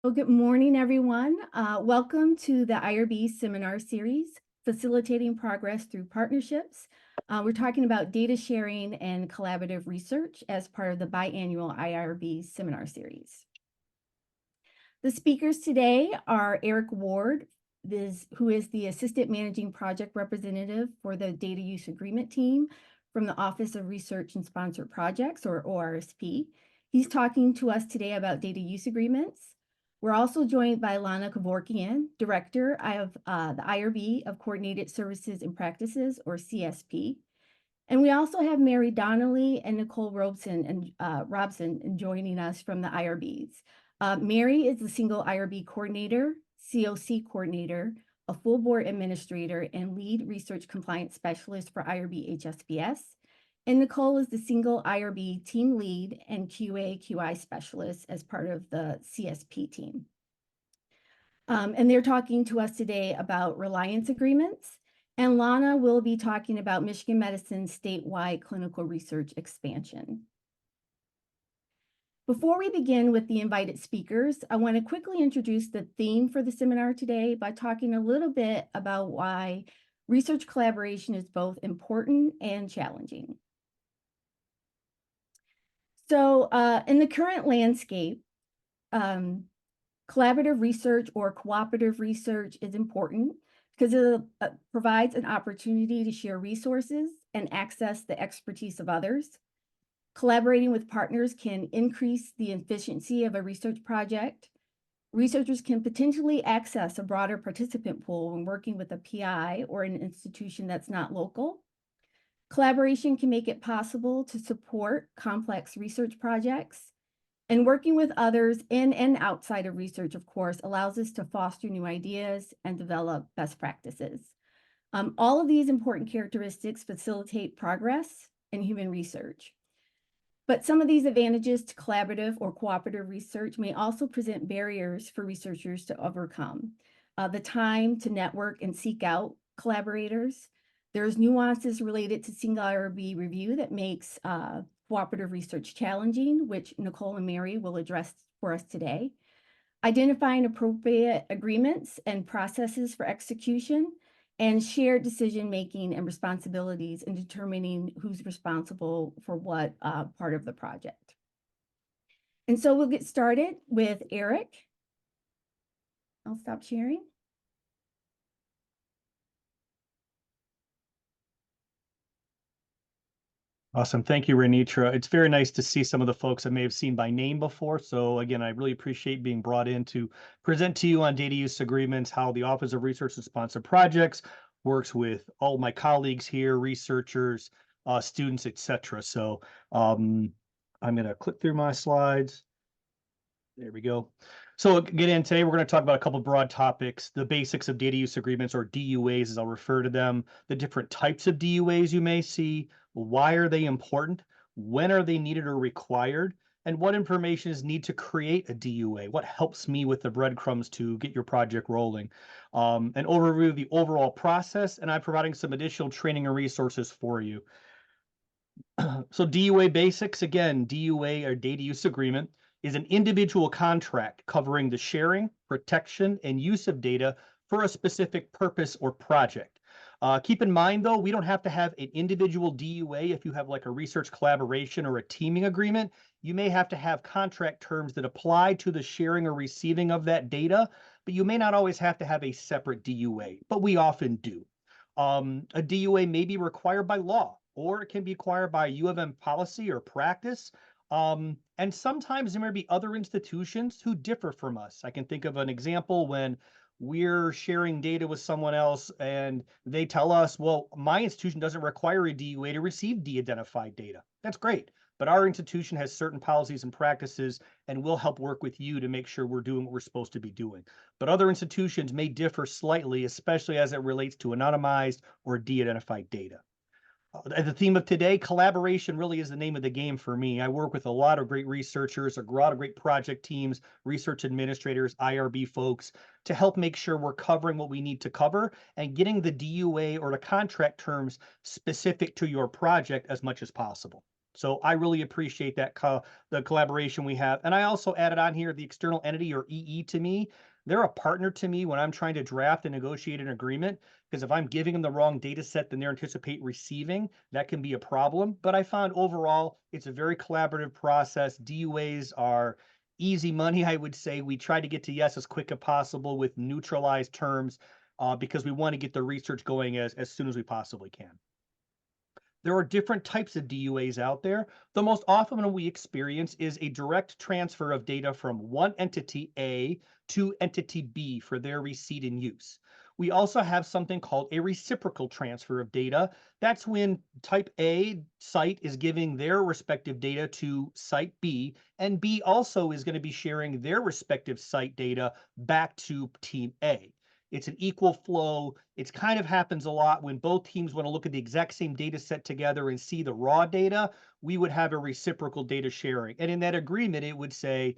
Well, good morning, everyone. Welcome to the IRB seminar series, Facilitating Progress Through Partnerships. We're talking about data sharing and collaborative research as part of the biannual IRB seminar series. The speakers today are Eric Ward, who is the Assistant Managing Project Representative for the Data Use Agreement Team from the Office of Research and Sponsored Projects, or ORSP. He's talking to us today about data use agreements. We're also joined by Lana Kevorkian, Director of the IRB of Coordinated Services and Practices, or CSP. And we also have Mary Donnelly and Nicole Robson joining us from the IRBs. Mary is the single IRB coordinator, COC coordinator, a full board administrator, and lead research compliance specialist for IRB HSPS. And Nicole is the single IRB team lead and QA/QI specialist as part of the CSP team. And they're talking to us today about reliance agreements. And Lana will be talking about Michigan Medicine's statewide clinical research expansion. Before we begin with the invited speakers, I want to quickly introduce the theme for the seminar today by talking a little bit about why research collaboration is both important and challenging. So in the current landscape, collaborative research or cooperative research is important because it provides an opportunity to share resources and access the expertise of others. Collaborating with partners can increase the efficiency of a research project. Researchers can potentially access a broader participant pool when working with a PI or an institution that's not local. Collaboration can make it possible to support complex research projects. And working with others in and outside of research, of course, allows us to foster new ideas and develop best practices. All of these important characteristics facilitate progress in human research. But some of these advantages to collaborative or cooperative research may also present barriers for researchers to overcome. The time to network and seek out collaborators. There's nuances related to single IRB review that makes cooperative research challenging, which Nicole and Mary will address for us today. Identifying appropriate agreements and processes for execution, and shared decision-making and responsibilities in determining who's responsible for what part of the project. And so we'll get started with Eric. I'll stop sharing. Awesome. Thank you, Renitra. It's very nice to see some of the folks I may have seen by name before. So again, I really appreciate being brought in to present to you on data use agreements, how the Office of Research and Sponsored Projects works with all my colleagues here, researchers, students, etc. So I'm going to click through my slides. There we go. So again, today we're going to talk about a couple of broad topics, the basics of data use agreements, or DUAs as I'll refer to them, the different types of DUAs you may see, why are they important, when are they needed or required, and what information is needed to create a DUA, what helps me with the breadcrumbs to get your project rolling, an overview of the overall process, and I'm providing some additional training and resources for you. So DUA basics, again, DUA or data use agreement is an individual contract covering the sharing, protection, and use of data for a specific purpose or project. Keep in mind, though, we don't have to have an individual DUA. If you have like a research collaboration or a teaming agreement, you may have to have contract terms that apply to the sharing or receiving of that data, but you may not always have to have a separate DUA, but we often do. A DUA may be required by law, or it can be required by U of M policy or practice. And sometimes there may be other institutions who differ from us. I can think of an example when we're sharing data with someone else and they tell us, well, my institution doesn't require a DUA to receive de-identified data. That's great. But our institution has certain policies and practices, and we'll help work with you to make sure we're doing what we're supposed to be doing. But other institutions may differ slightly, especially as it relates to anonymized or de-identified data. The theme of today, collaboration, really is the name of the game for me. I work with a lot of great researchers, a lot of great project teams, research administrators, IRB folks to help make sure we're covering what we need to cover and getting the DUA or the contract terms specific to your project as much as possible. So I really appreciate the collaboration we have. And I also added on here the external entity or EE to me. They're a partner to me when I'm trying to draft and negotiate an agreement. Because if I'm giving them the wrong data set than they anticipate receiving, that can be a problem. But I found overall it's a very collaborative process. DUAs are easy money, I would say. We try to get to yes as quick as possible with neutralized terms because we want to get the research going as soon as we possibly can. There are different types of DUAs out there. The most often one we experience is a direct transfer of data from one entity A to entity B for their receipt and use. We also have something called a reciprocal transfer of data. That's when type A site is giving their respective data to site B, and B also is going to be sharing their respective site data back to team A. It's an equal flow. It's kind of happens a lot when both teams want to look at the exact same data set together and see the raw data. We would have a reciprocal data sharing. And in that agreement, it would say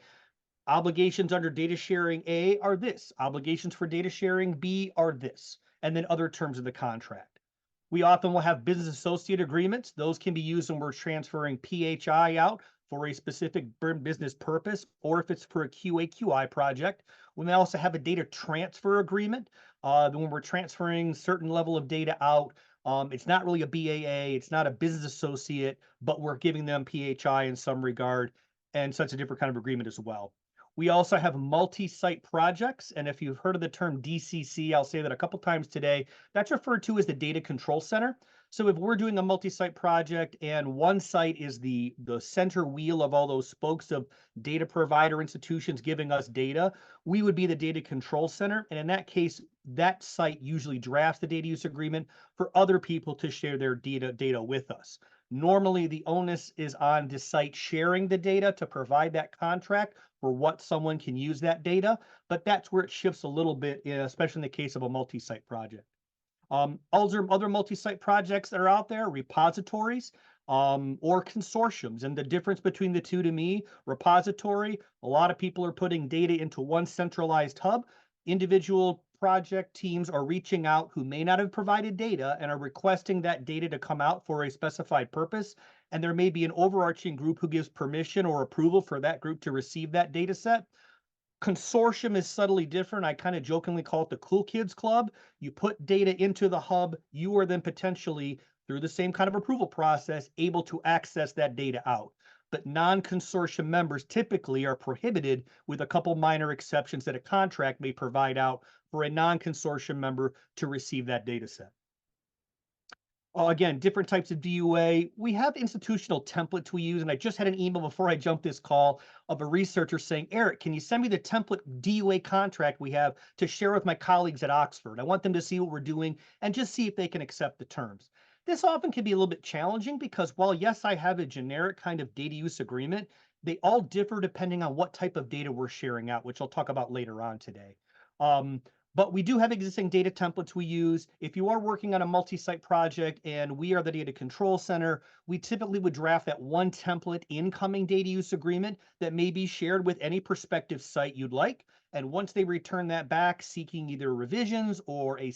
obligations under data sharing A are this, obligations for data sharing B are this, and then other terms of the contract. We often will have business associate agreements. Those can be used when we're transferring PHI out for a specific business purpose, or if it's for a QA/QI project. We may also have a data transfer agreement when we're transferring certain level of data out. It's not really a BAA, it's not a business associate, but we're giving them PHI in some regard, and so it's a different kind of agreement as well. We also have multi-site projects, and if you've heard of the term DCC, I'll say that a couple times today. That's referred to as the data control center. So if we're doing a multi-site project and one site is the center wheel of all those spokes of data provider institutions giving us data, we would be the data control center. And in that case, that site usually drafts the data use agreement for other people to share their data with us. Normally, the onus is on the site sharing the data to provide that contract for what someone can use that data, but that's where it shifts a little bit, especially in the case of a multi-site project. Other multi-site projects that are out there, repositories or consortiums. And the difference between the two to me, repository, a lot of people are putting data into one centralized hub. Individual project teams are reaching out who may not have provided data and are requesting that data to come out for a specified purpose. And there may be an overarching group who gives permission or approval for that group to receive that data set. Consortium is subtly different. I kind of jokingly call it the cool kids club. You put data into the hub, you are then potentially, through the same kind of approval process, able to access that data out. But non-consortium members typically are prohibited, with a couple minor exceptions that a contract may provide out for a non-consortium member to receive that data set. Again, different types of DUA. We have institutional templates we use, and I just had an email before I jumped this call of a researcher saying, Eric, can you send me the template DUA contract we have to share with my colleagues at Oxford? I want them to see what we're doing and just see if they can accept the terms. This often can be a little bit challenging because while yes, I have a generic kind of data use agreement, they all differ depending on what type of data we're sharing out, which I'll talk about later on today. But we do have existing data templates we use. If you are working on a multi-site project and we are the data control center, we typically would draft that one template incoming data use agreement that may be shared with any prospective site you'd like. And once they return that back, seeking either revisions or a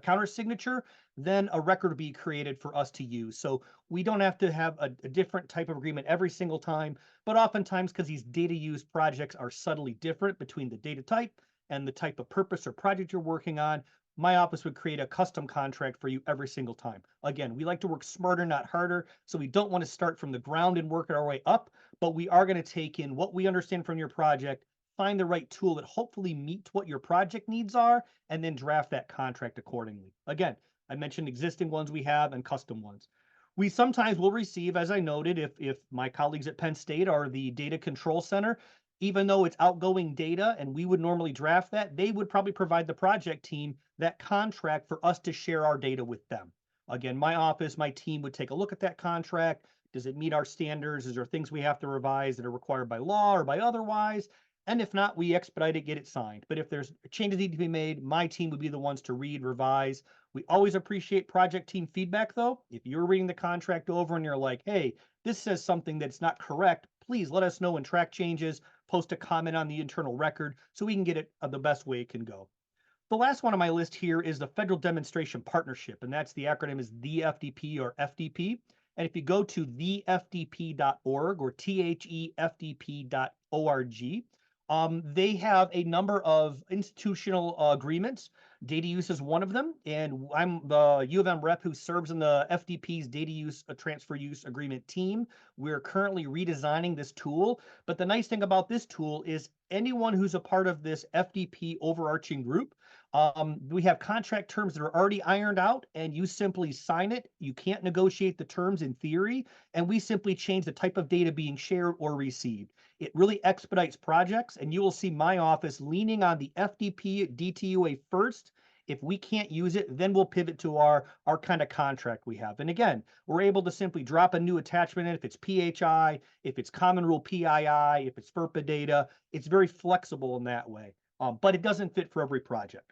counter signature, then a record will be created for us to use. So we don't have to have a different type of agreement every single time, but oftentimes, because these data use projects are subtly different between the data type and the type of purpose or project you're working on, my office would create a custom contract for you every single time. Again, we like to work smarter, not harder. So we don't want to start from the ground and work our way up, but we are going to take in what we understand from your project, find the right tool that hopefully meets what your project needs are, and then draft that contract accordingly. Again, I mentioned existing ones we have and custom ones. We sometimes will receive, as I noted, if my colleagues at Penn State are the data control center, even though it's outgoing data and we would normally draft that, they would probably provide the project team that contract for us to share our data with them. Again, my office, my team would take a look at that contract. Does it meet our standards? Is there things we have to revise that are required by law or by otherwise? And if not, we expedite it, get it signed. But if there's changes need to be made, my team would be the ones to read, revise. We always appreciate project team feedback, though. If you're reading the contract over and you're like, hey, this says something that's not correct, please let us know and track changes, post a comment on the internal record so we can get it the best way it can go. The last one on my list here is the Federal Demonstration Partnership, and that's the acronym is the FDP or FDP. And if you go to thefdp.org or thefdp.org, they have a number of institutional agreements. Data use is one of them, and I'm the U of M rep who serves in the FDP's data use transfer use agreement team. We're currently redesigning this tool, but the nice thing about this tool is anyone who's a part of this FDP overarching group, we have contract terms that are already ironed out, and you simply sign it. You can't negotiate the terms in theory, and we simply change the type of data being shared or received. It really expedites projects, and you will see my office leaning on the FDP DTUA first. If we can't use it, then we'll pivot to our kind of contract we have. And again, we're able to simply drop a new attachment in if it's PHI, if it's Common Rule PII, if it's FERPA data. It's very flexible in that way, but it doesn't fit for every project.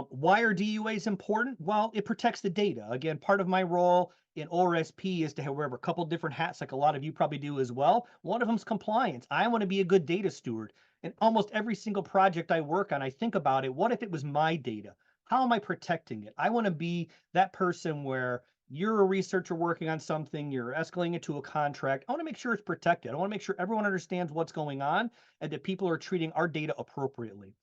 Why are DUAs important? Well, it protects the data. Again, part of my role in ORSP is to wear a couple different hats, like a lot of you probably do as well. One of them is compliance. I want to be a good data steward. And almost every single project I work on, I think about it. What if it was my data? How am I protecting it? I want to be that person where you're a researcher working on something, you're escalating it to a contract. I want to make sure it's protected. I want to make sure everyone understands what's going on and that people are treating our data appropriately.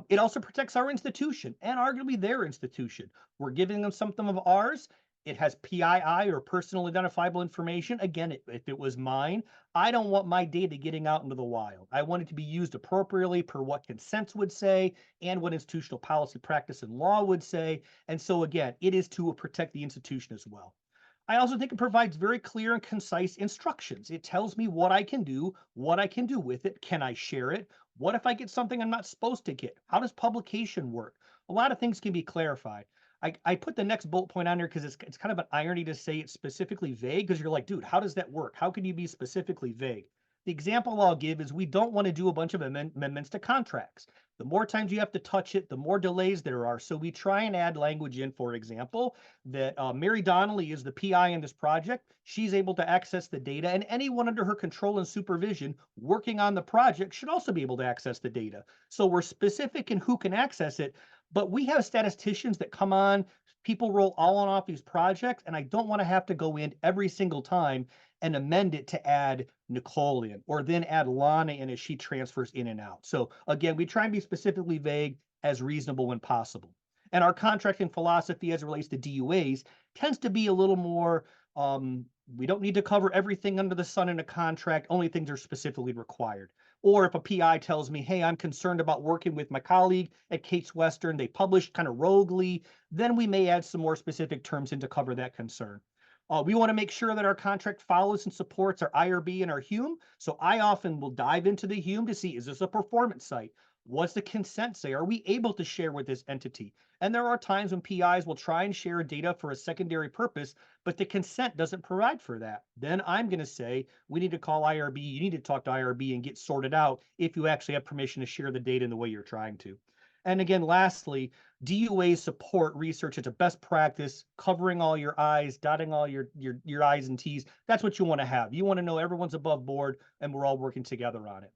It also protects our institution and arguably their institution. We're giving them something of ours. It has PII or personal identifiable information. Again, if it was mine, I don't want my data getting out into the wild. I want it to be used appropriately per what consents would say and what institutional policy, practice, and law would say. And so again, it is to protect the institution as well. I also think it provides very clear and concise instructions. It tells me what I can do, what I can do with it. Can I share it? What if I get something I'm not supposed to get? How does publication work? A lot of things can be clarified. I put the next bullet point on here because it's kind of an irony to say it's specifically vague, because you're like, dude, how does that work? How can you be specifically vague? The example I'll give is we don't want to do a bunch of amendments to contracts. The more times you have to touch it, the more delays there are. So we try and add language in, for example, that Mary Donnelly is the PI in this project. She's able to access the data, and anyone under her control and supervision working on the project should also be able to access the data. So we're specific in who can access it, but we have statisticians that come on, people roll all on off these projects, and I don't want to have to go in every single time and amend it to add Nicole in, or then add Lana in as she transfers in and out. So again, we try and be specifically vague as reasonable when possible. And our contracting philosophy as it relates to DUAs tends to be a little more, we don't need to cover everything under the sun in a contract, only things are specifically required. Or if a PI tells me, hey, I'm concerned about working with my colleague at Case Western, they published kind of roguely, then we may add some more specific terms in to cover that concern. We want to make sure that our contract follows and supports our IRB and our HUME. So I often will dive into the HUME to see, is this a performance site? What's the consent say? Are we able to share with this entity? And there are times when PIs will try and share data for a secondary purpose, but the consent doesn't provide for that. Then I'm going to say, we need to call IRB. You need to talk to IRB and get sorted out if you actually have permission to share the data in the way you're trying to. And again, lastly, DUAs support research as a best practice, covering all your I's, dotting all your I's and T's. That's what you want to have. You want to know everyone's above board and we're all working together on it.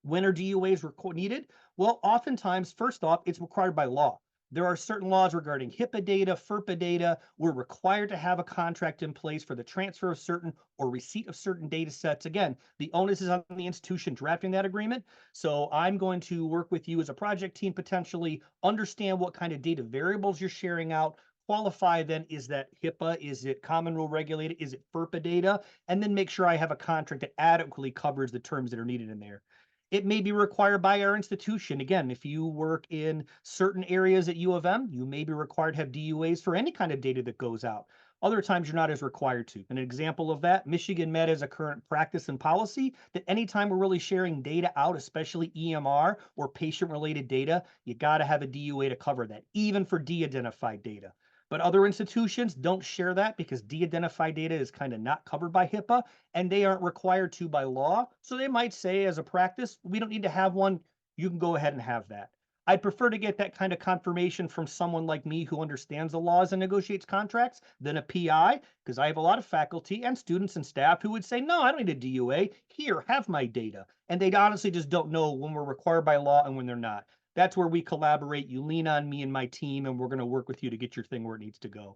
When are DUAs needed? Well, oftentimes, first off, it's required by law. There are certain laws regarding HIPAA data, FERPA data. We're required to have a contract in place for the transfer of certain or receipt of certain data sets. Again, the onus is on the institution drafting that agreement. So I'm going to work with you as a project team, potentially understand what kind of data variables you're sharing out, qualify then, is that HIPAA, is it Common Rule regulated, is it FERPA data, and then make sure I have a contract that adequately covers the terms that are needed in there. It may be required by our institution. Again, if you work in certain areas at U of M, you may be required to have DUAs for any kind of data that goes out. Other times you're not as required to. An example of that, Michigan Med has a current practice and policy that anytime we're really sharing data out, especially EMR or patient-related data, you got to have a DUA to cover that, even for de-identified data. But other institutions don't share that because de-identified data is kind of not covered by HIPAA and they aren't required to by law. So they might say as a practice, we don't need to have one. You can go ahead and have that. I'd prefer to get that kind of confirmation from someone like me who understands the laws and negotiates contracts than a PI, because I have a lot of faculty and students and staff who would say, no, I don't need a DUA. Here, have my data. And they honestly just don't know when we're required by law and when they're not. That's where we collaborate. You lean on me and my team, and we're going to work with you to get your thing where it needs to go.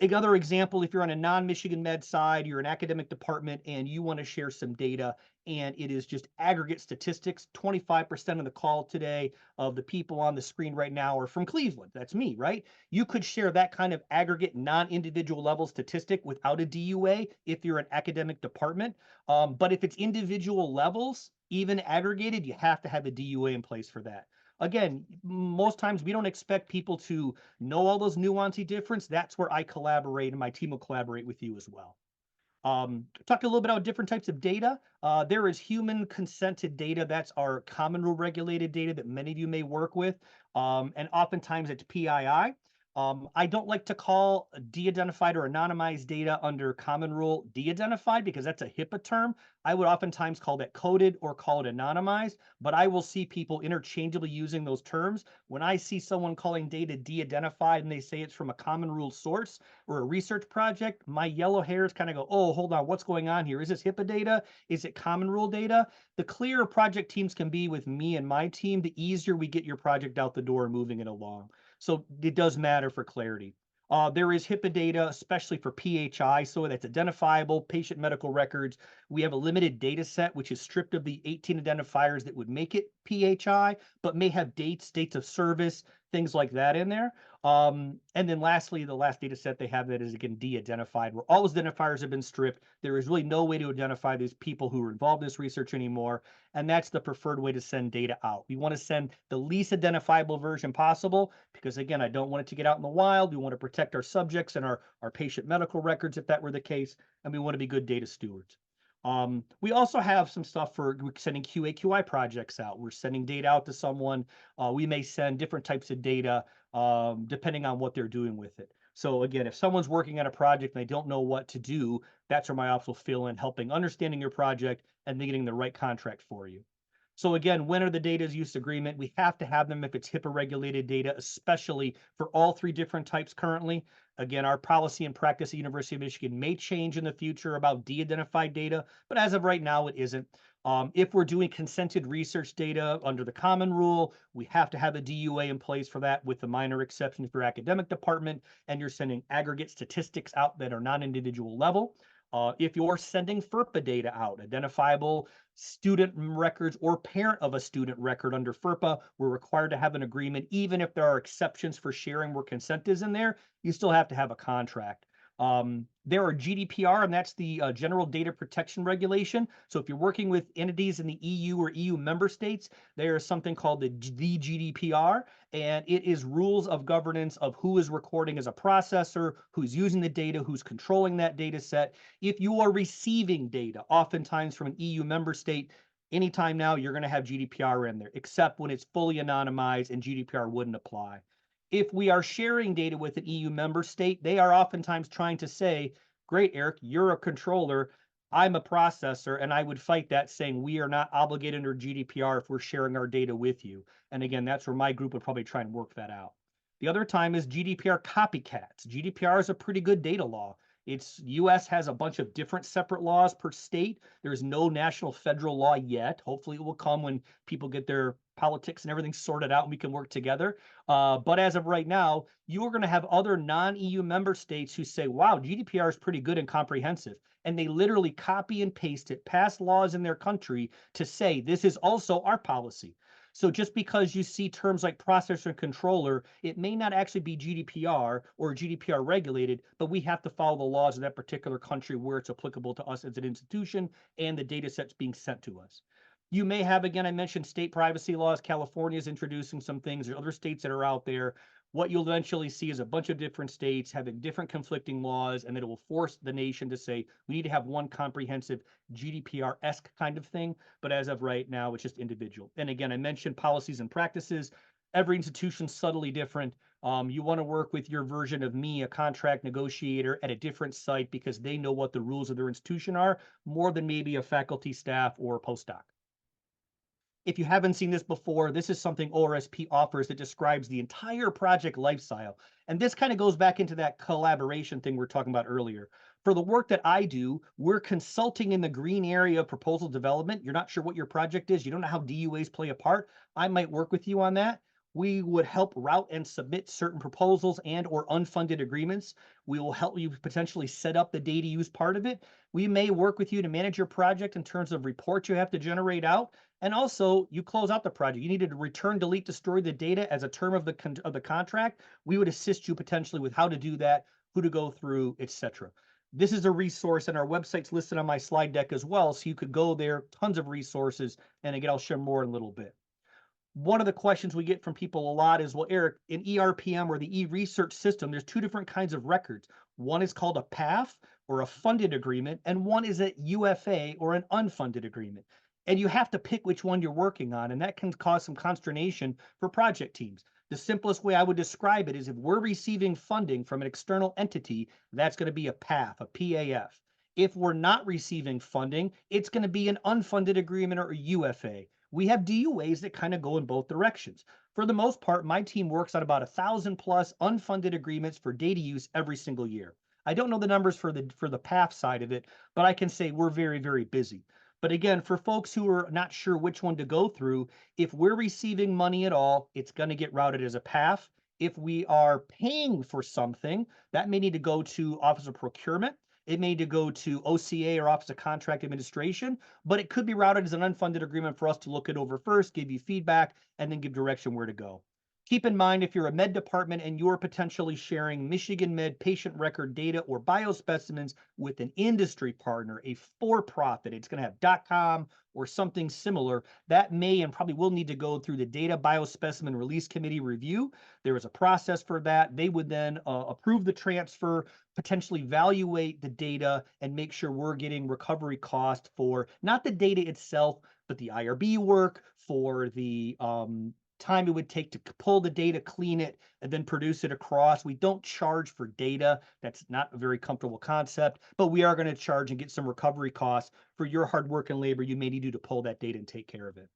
Another example, if you're on a non-Michigan Med side, you're an academic department and you want to share some data and it is just aggregate statistics, 25% of the call today of the people on the screen right now are from Cleveland. That's me, right? You could share that kind of aggregate non-individual level statistic without a DUA if you're an academic department. But if it's individual levels, even aggregated, you have to have a DUA in place for that. Again, most times we don't expect people to know all those nuancy difference. That's where I collaborate and my team will collaborate with you as well. Talk a little bit about different types of data. There is human consented data. That's our common rule regulated data that many of you may work with. And oftentimes it's PII. I don't like to call de-identified or anonymized data under common rule de-identified because that's a HIPAA term. I would oftentimes call that coded or call it anonymized, but I will see people interchangeably using those terms. When I see someone calling data de-identified and they say it's from a common rule source or a research project, my yellow hairs kind of go, oh, hold on, what's going on here? Is this HIPAA data? Is it common rule data? The clearer project teams can be with me and my team, the easier we get your project out the door and moving it along. So it does matter for clarity. There is HIPAA data, especially for PHI, so that's identifiable patient medical records. We have a limited data set, which is stripped of the 18 identifiers that would make it PHI, but may have dates, dates of service, things like that in there. And then lastly, the last data set they have that is again de-identified, where all those identifiers have been stripped. There is really no way to identify these people who are involved in this research anymore. And that's the preferred way to send data out. We want to send the least identifiable version possible because again, I don't want it to get out in the wild. We want to protect our subjects and our patient medical records if that were the case, and we want to be good data stewards. We also have some stuff for sending QA/QI projects out. We're sending data out to someone. We may send different types of data depending on what they're doing with it. So again, if someone's working on a project and they don't know what to do, that's where my ops will fill in, helping understanding your project and then getting the right contract for you. So again, when are the data use agreement? We have to have them if it's HIPAA regulated data, especially for all three different types currently. Again, our policy and practice at University of Michigan may change in the future about de-identified data, but as of right now, it isn't. If we're doing consented research data under the common rule, we have to have a DUA in place for that with the minor exception for academic department, and you're sending aggregate statistics out that are non-individual level. If you're sending FERPA data out, identifiable student records or parent of a student record under FERPA, we're required to have an agreement. Even if there are exceptions for sharing where consent is in there, you still have to have a contract. There are GDPR, and that's the General Data Protection Regulation. So if you're working with entities in the EU or EU member states, there is something called the GDPR, and it is rules of governance of who is recording as a processor, who's using the data, who's controlling that data set. If you are receiving data, oftentimes from an EU member state, anytime now you're going to have GDPR in there, except when it's fully anonymized and GDPR wouldn't apply. If we are sharing data with an EU member state, they are oftentimes trying to say, great, Eric, you're a controller, I'm a processor, and I would fight that saying we are not obligated under GDPR if we're sharing our data with you. And again, that's where my group would probably try and work that out. The other time is GDPR copycats. GDPR is a pretty good data law. It's US has a bunch of different separate laws per state. There's no national federal law yet. Hopefully it will come when people get their politics and everything sorted out and we can work together. But as of right now, you are going to have other non-EU member states who say, wow, GDPR is pretty good and comprehensive. And they literally copy and paste it, pass laws in their country to say, this is also our policy. So just because you see terms like processor and controller, it may not actually be GDPR or GDPR regulated, but we have to follow the laws of that particular country where it's applicable to us as an institution and the data sets being sent to us. You may have, again, I mentioned state privacy laws. California is introducing some things. There are other states that are out there. What you'll eventually see is a bunch of different states having different conflicting laws, and that it will force the nation to say, we need to have one comprehensive GDPR-esque kind of thing. But as of right now, it's just individual. And again, I mentioned policies and practices. Every institution's subtly different. You want to work with your version of me, a contract negotiator at a different site because they know what the rules of their institution are more than maybe a faculty, staff, or a postdoc. If you haven't seen this before, this is something ORSP offers that describes the entire project lifecycle. And this kind of goes back into that collaboration thing we were talking about earlier. For the work that I do, we're consulting in the green area of proposal development. You're not sure what your project is. You don't know how DUAs play a part. I might work with you on that. We would help route and submit certain proposals and or unfunded agreements. We will help you potentially set up the data use part of it. We may work with you to manage your project in terms of reports you have to generate out. And also, you close out the project. You needed to return, delete, destroy the data as a term of the contract. We would assist you potentially with how to do that, who to go through, etc. This is a resource, and our website's listed on my slide deck as well, so you could go there. Tons of resources, and again, I'll share more in a little bit. One of the questions we get from people a lot is, well, Eric, in ERPM or the e-research system, there's two different kinds of records. One is called a PAF or a funded agreement, and one is a UFA or an unfunded agreement. And you have to pick which one you're working on, and that can cause some consternation for project teams. The simplest way I would describe it is if we're receiving funding from an external entity, that's going to be a PAF, a PAF. If we're not receiving funding, it's going to be an unfunded agreement or a UFA. We have DUAs that kind of go in both directions. For the most part, my team works on about 1,000 plus unfunded agreements for data use every single year. I don't know the numbers for the PAF side of it, but I can say we're very, very busy. But again, for folks who are not sure which one to go through, if we're receiving money at all, it's going to get routed as a PAF. If we are paying for something, that may need to go to Office of Procurement. It may need to go to OCA or Office of Contract Administration, but it could be routed as an unfunded agreement for us to look it over first, give you feedback, and then give direction where to go. Keep in mind, if you're a med department and you're potentially sharing Michigan Med patient record data or biospecimens with an industry partner, a for-profit, it's going to have .com or something similar, that may and probably will need to go through the Data Biospecimen Release Committee review. There is a process for that. They would then approve the transfer, potentially evaluate the data, and make sure we're getting recovery cost for not the data itself, but the IRB work, for the time it would take to pull the data, clean it, and then produce it across. We don't charge for data. That's not a very comfortable concept, but we are going to charge and get some recovery costs for your hard work and labor you may need to do to pull that data and take care of it.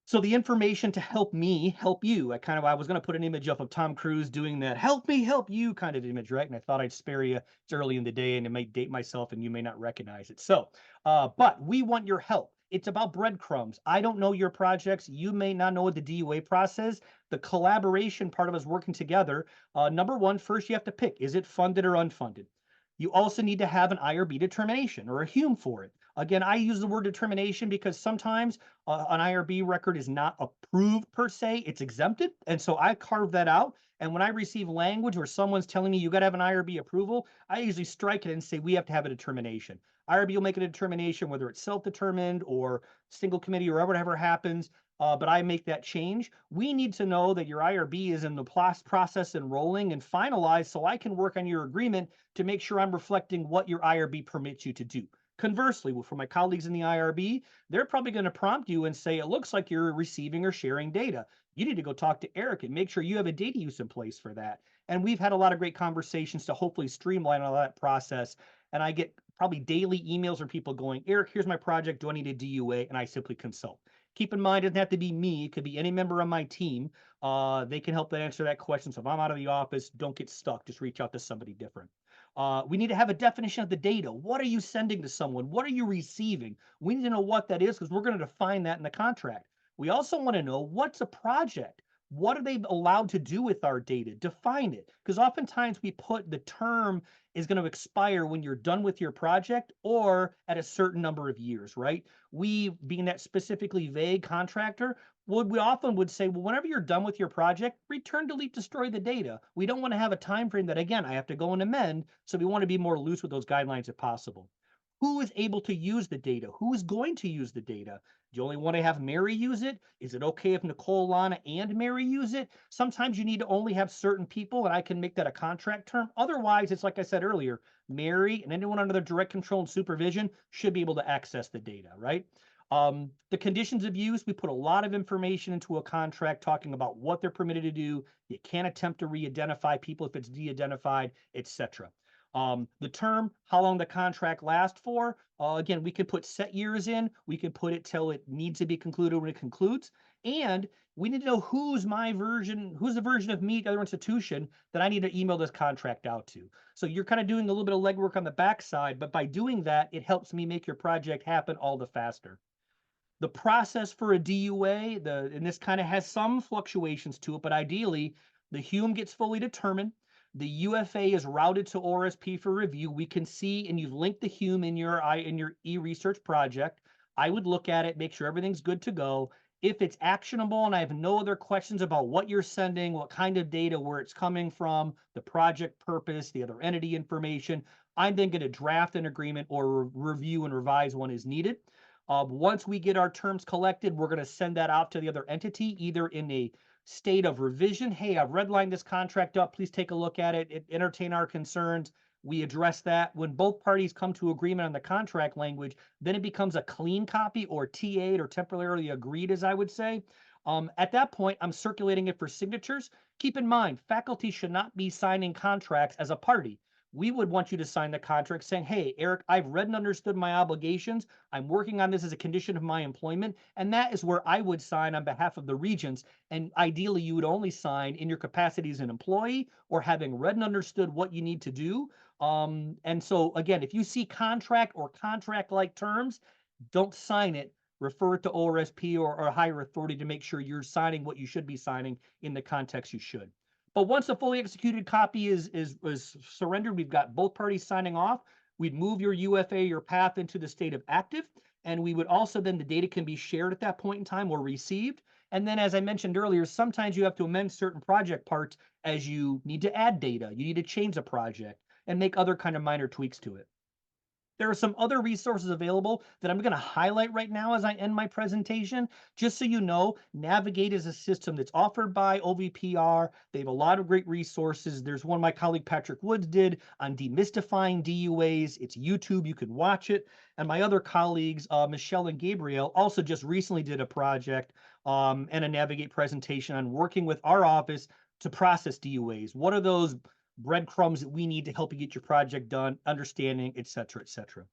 So the information to help me help you, I was going to put an image up of Tom Cruise doing that help me help you kind of image, right? And I thought I'd spare you. It's early in the day and it might date myself and you may not recognize it. So, but we want your help. It's about breadcrumbs. I don't know your projects. You may not know the DUA process. The collaboration part of us working together. Number one, first you have to pick, is it funded or unfunded? You also need to have an IRB determination or a HUME for it. Again, I use the word determination because sometimes an IRB record is not approved per se, it's exempted. And so I carve that out. And when I receive language where someone's telling me you got to have an IRB approval, I usually strike it and say we have to have a determination. IRB will make a determination whether it's self-determined or single committee or whatever happens. But I make that change. We need to know that your IRB is in the process enrolling and finalized so I can work on your agreement to make sure I'm reflecting what your IRB permits you to do. Conversely, for my colleagues in the IRB, they're probably going to prompt you and say, it looks like you're receiving or sharing data. You need to go talk to Eric and make sure you have a data use in place for that. And we've had a lot of great conversations to hopefully streamline all that process. And I get probably daily emails from people going, Eric, here's my project. Do I need a DUA? And I simply consult. Keep in mind, it doesn't have to be me. It could be any member on my team. They can help answer that question. So if I'm out of the office, don't get stuck. Just reach out to somebody different. We need to have a definition of the data. What are you sending to someone? What are you receiving? We need to know what that is because we're going to define that in the contract. We also want to know what's a project. What are they allowed to do with our data? Define it. Because oftentimes we put the term is going to expire when you're done with your project or at a certain number of years, right? We, being that specifically vague contractor, we often would say, well, whenever you're done with your project, return, delete, destroy the data. We don't want to have a time frame that, again, I have to go and amend. So we want to be more loose with those guidelines if possible. Who is able to use the data? Who is going to use the data? Do you only want to have Mary use it? Is it okay if Nicole, Lana, and Mary use it? Sometimes you need to only have certain people, and I can make that a contract term. Otherwise, it's like I said earlier, Mary and anyone under their direct control and supervision should be able to access the data, right? The conditions of use, we put a lot of information into a contract talking about what they're permitted to do. You can't attempt to re-identify people if it's de-identified, etc. The term, how long the contract lasts for, again, we can put set years in, we can put it till it needs to be concluded when it concludes, and we need to know who's the version of me, other institution, that I need to email this contract out to. So you're kind of doing a little bit of legwork on the backside, but by doing that, it helps me make your project happen all the faster. The process for a DUA, and this kind of has some fluctuations to it, but ideally, the HUME gets fully determined. The UFA is routed to ORSP for review. We can see, and you've linked the HUME in your e-research project. I would look at it, make sure everything's good to go. If it's actionable and I have no other questions about what you're sending, what kind of data, where it's coming from, the project purpose, the other entity information, I'm then going to draft an agreement or review and revise one as needed. Once we get our terms collected, we're going to send that out to the other entity, either in a state of revision. Hey, I've redlined this contract up. Please take a look at it, entertain our concerns. We address that. When both parties come to agreement on the contract language, then it becomes a clean copy, or TA'd, or temporarily agreed, as I would say. At that point, I'm circulating it for signatures. Keep in mind, faculty should not be signing contracts as a party. We would want you to sign the contract saying, hey, Eric, I've read and understood my obligations. I'm working on this as a condition of my employment. And that is where I would sign on behalf of the regents. And ideally, you would only sign in your capacity as an employee or having read and understood what you need to do. And so, again, if you see contract or contract-like terms, don't sign it. Refer it to ORSP or a higher authority to make sure you're signing what you should be signing in the context you should. But once a fully executed copy is surrendered, we've got both parties signing off. We'd move your UFA, your path, into the state of active. And we would also then, the data can be shared at that point in time or received. And then, as I mentioned earlier, sometimes you have to amend certain project parts as you need to add data. You need to change the project and make other kind of minor tweaks to it. There are some other resources available that I'm going to highlight right now as I end my presentation. Just so you know, Navigate is a system that's offered by OVPR. They have a lot of great resources. There's one my colleague Patrick Woods did on demystifying DUAs. It's YouTube. You can watch it. And my other colleagues, Michelle and Gabriel, also just recently did a project and a Navigate presentation on working with our office to process DUAs. What are those breadcrumbs that we need to help you get your project done, understanding, et cetera, et cetera.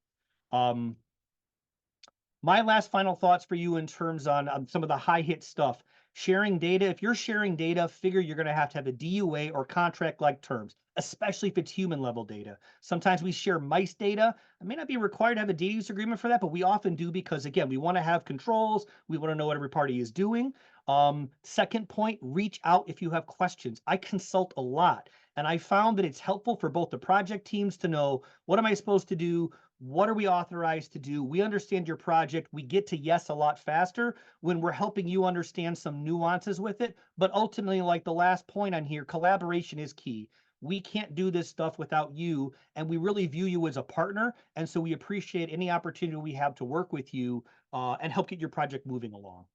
My last final thoughts for you in terms on some of the high hit stuff. Sharing data. If you're sharing data, figure you're going to have a DUA or contract-like terms, especially if it's human level data. Sometimes we share MICE data. I may not be required to have a data use agreement for that, but we often do because, again, we want to have controls. We want to know what every party is doing. Second point, reach out if you have questions. I consult a lot. And I found that it's helpful for both the project teams to know, what am I supposed to do? What are we authorized to do? We understand your project. We get to yes a lot faster when we're helping you understand some nuances with it. But ultimately, like the last point on here, collaboration is key. We can't do this stuff without you, and we really view you as a partner. And so we appreciate any opportunity we have to work with you and help get your project moving along.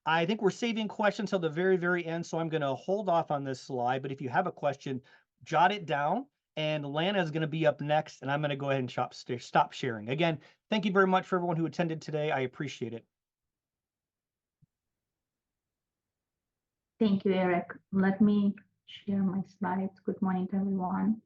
I think we're saving questions till the very, very end, so I'm going to hold off on this slide. But if you have a question, jot it down. And Lana is going to be up next, and I'm going to go ahead and stop sharing. Again, thank you very much for everyone who attended today. I appreciate it. Thank you, Eric. Let me share my slides. Good morning, everyone.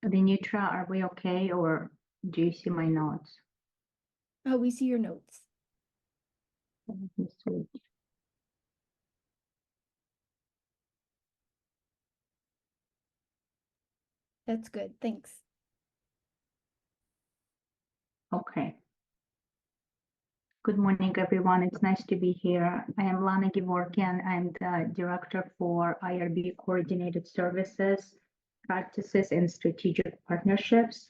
Renitra, are we okay, or do you see my notes? Oh, we see your notes. Let me switch. That's good. Thanks. Okay. Good morning, everyone. It's nice to be here. I am Lana Gevorkian. I'm the Director for IRB Coordinated Services, Practices, and Strategic Partnerships.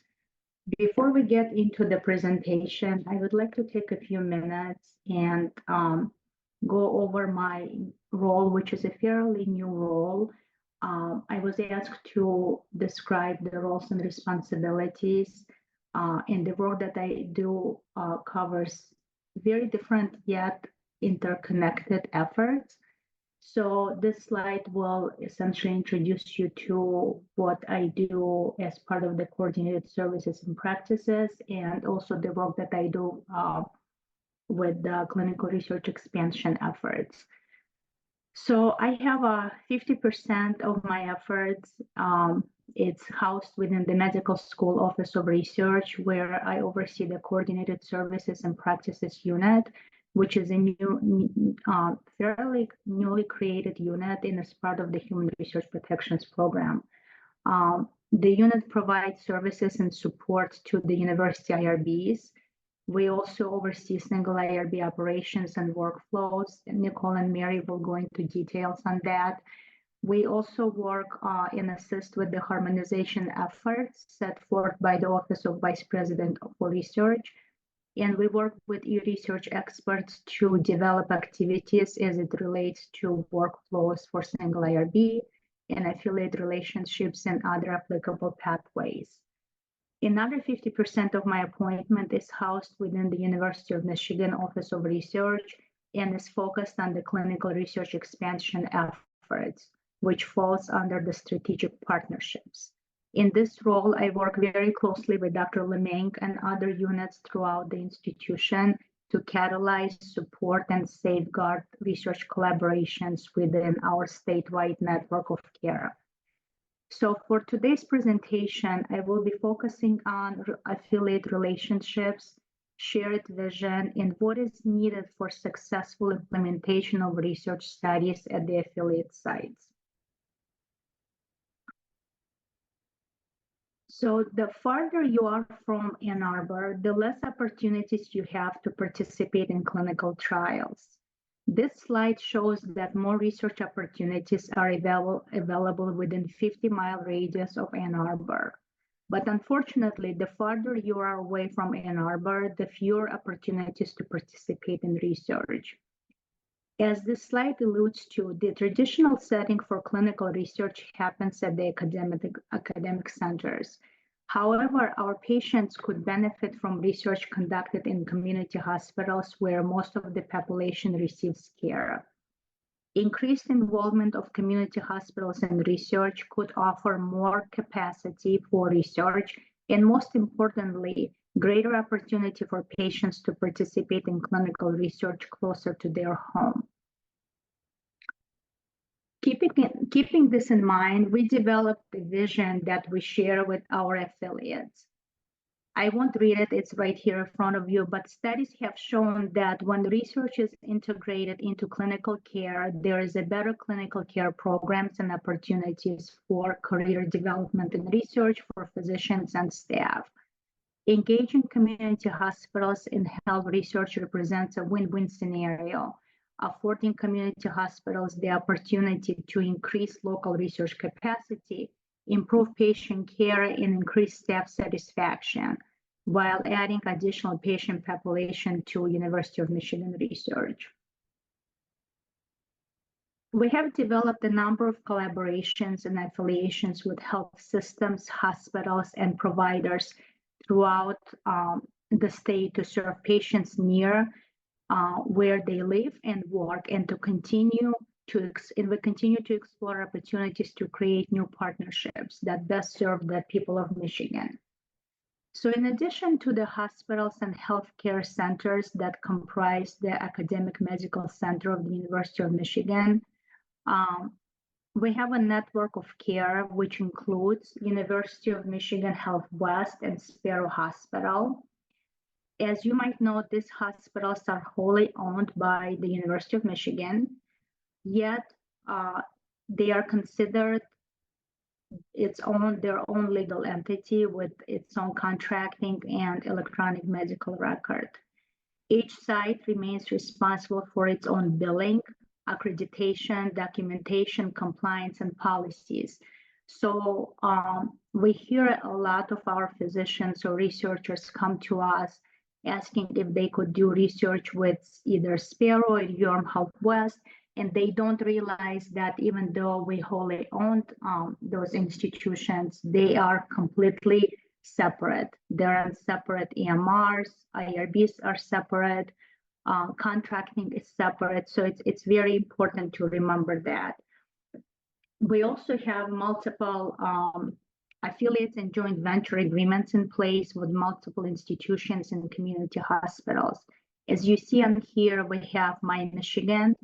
Before we get into the presentation, I would like to take a few minutes and go over my role, which is a fairly new role. I was asked to describe the roles and responsibilities, and the work that I do covers very different yet interconnected efforts. So this slide will essentially introduce you to what I do as part of the coordinated services and practices, and also the work that I do with the clinical research expansion efforts. So I have 50% of my efforts. It's housed within the Medical School Office of Research, where I oversee the Coordinated Services and Practices Unit, which is a fairly newly created unit and is part of the Human Research Protections Program. The unit provides services and support to the university IRBs. We also oversee single IRB operations and workflows. Nicole and Mary will go into details on that. We also work and assist with the harmonization efforts set forth by the Office of Vice President for Research. And we work with e-research experts to develop activities as it relates to workflows for single IRB and affiliate relationships and other applicable pathways. Another 50% of my appointment is housed within the University of Michigan Office of Research and is focused on the clinical research expansion efforts, which falls under the strategic partnerships. In this role, I work very closely with Dr. Lemeng and other units throughout the institution to catalyze, support, and safeguard research collaborations within our statewide network of care. So for today's presentation, I will be focusing on affiliate relationships, shared vision, and what is needed for successful implementation of research studies at the affiliate sites. So the farther you are from Ann Arbor, the less opportunities you have to participate in clinical trials. This slide shows that more research opportunities are available within 50-mile radius of Ann Arbor. But unfortunately, the farther you are away from Ann Arbor, the fewer opportunities to participate in research. As this slide alludes to, the traditional setting for clinical research happens at the academic centers. However, our patients could benefit from research conducted in community hospitals where most of the population receives care. Increased involvement of community hospitals in research could offer more capacity for research and, most importantly, greater opportunity for patients to participate in clinical research closer to their home. Keeping this in mind, we developed the vision that we share with our affiliates. I won't read it, it's right here in front of you, but studies have shown that when research is integrated into clinical care, there is a better clinical care programs and opportunities for career development in research for physicians and staff. Engaging community hospitals in health research represents a win-win scenario, affording community hospitals the opportunity to increase local research capacity, improve patient care, and increase staff satisfaction, while adding additional patient population to University of Michigan research. We have developed a number of collaborations and affiliations with health systems, hospitals, and providers throughout the state to serve patients near where they live and work, and we continue to explore opportunities to create new partnerships that best serve the people of Michigan. So in addition to the hospitals and healthcare centers that comprise the Academic Medical Center of the University of Michigan, we have a network of care which includes University of Michigan Health West and Sparrow Hospital. As you might know, these hospitals are wholly owned by the University of Michigan, yet they are considered their own legal entity with its own contracting and electronic medical record. Each site remains responsible for its own billing, accreditation, documentation, compliance, and policies. So we hear a lot of our physicians or researchers come to us asking if they could do research with either Sparrow or UM Health West, and they don't realize that even though we wholly owned those institutions, they are completely separate. They're on separate EMRs, IRBs are separate, contracting is separate, so it's very important to remember that. We also have multiple affiliates and joint venture agreements in place with multiple institutions and community hospitals. As you see on here, we have My Michigan,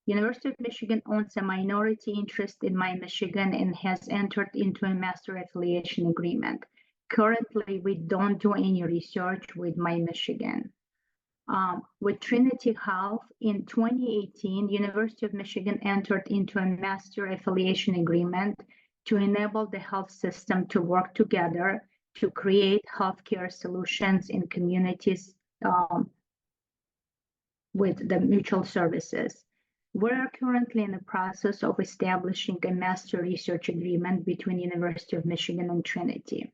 University of Michigan owns a minority interest in MyMichigan and has entered into a master affiliation agreement. Currently, we don't do any research with MyMichigan. With Trinity Health in 2018, University of Michigan entered into a master affiliation agreement to enable the health system to work together to create healthcare solutions in communities with the mutual services. We're currently in the process of establishing a master research agreement between University of Michigan and Trinity.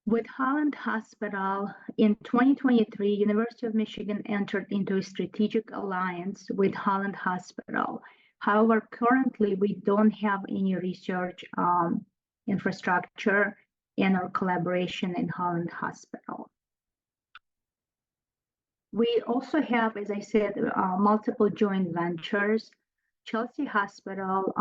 With Holland Hospital, in 2023, University of Michigan entered into a strategic alliance with Holland Hospital. However, currently we don't have any research infrastructure in our collaboration in Holland Hospital. We also have, as I said, multiple joint ventures. Chelsea Hospital,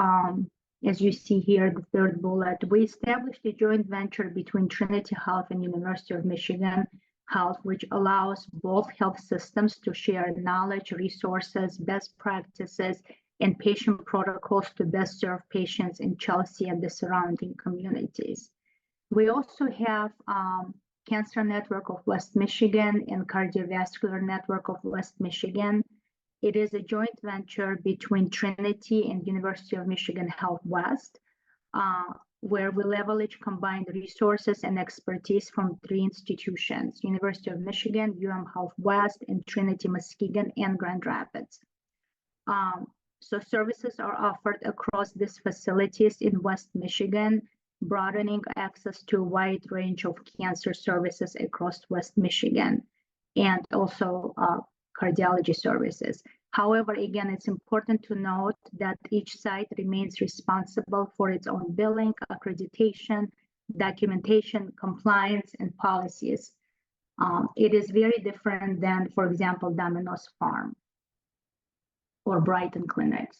as you see here, the third bullet, we established a joint venture between Trinity Health and University of Michigan Health, which allows both health systems to share knowledge, resources, best practices, and patient protocols to best serve patients in Chelsea and the surrounding communities. We also have Cancer Network of West Michigan and Cardiovascular Network of West Michigan. It is a joint venture between Trinity and University of Michigan Health West, where we leverage combined resources and expertise from three institutions: University of Michigan, Health West, and Trinity Muskegon and Grand Rapids. So services are offered across these facilities in West Michigan, broadening access to a wide range of cancer services across West Michigan, and also cardiology services. However, again, it's important to note that each site remains responsible for its own billing, accreditation, documentation, compliance, and policies. It is very different than, for example, Domino's Farm or Brighton Clinics.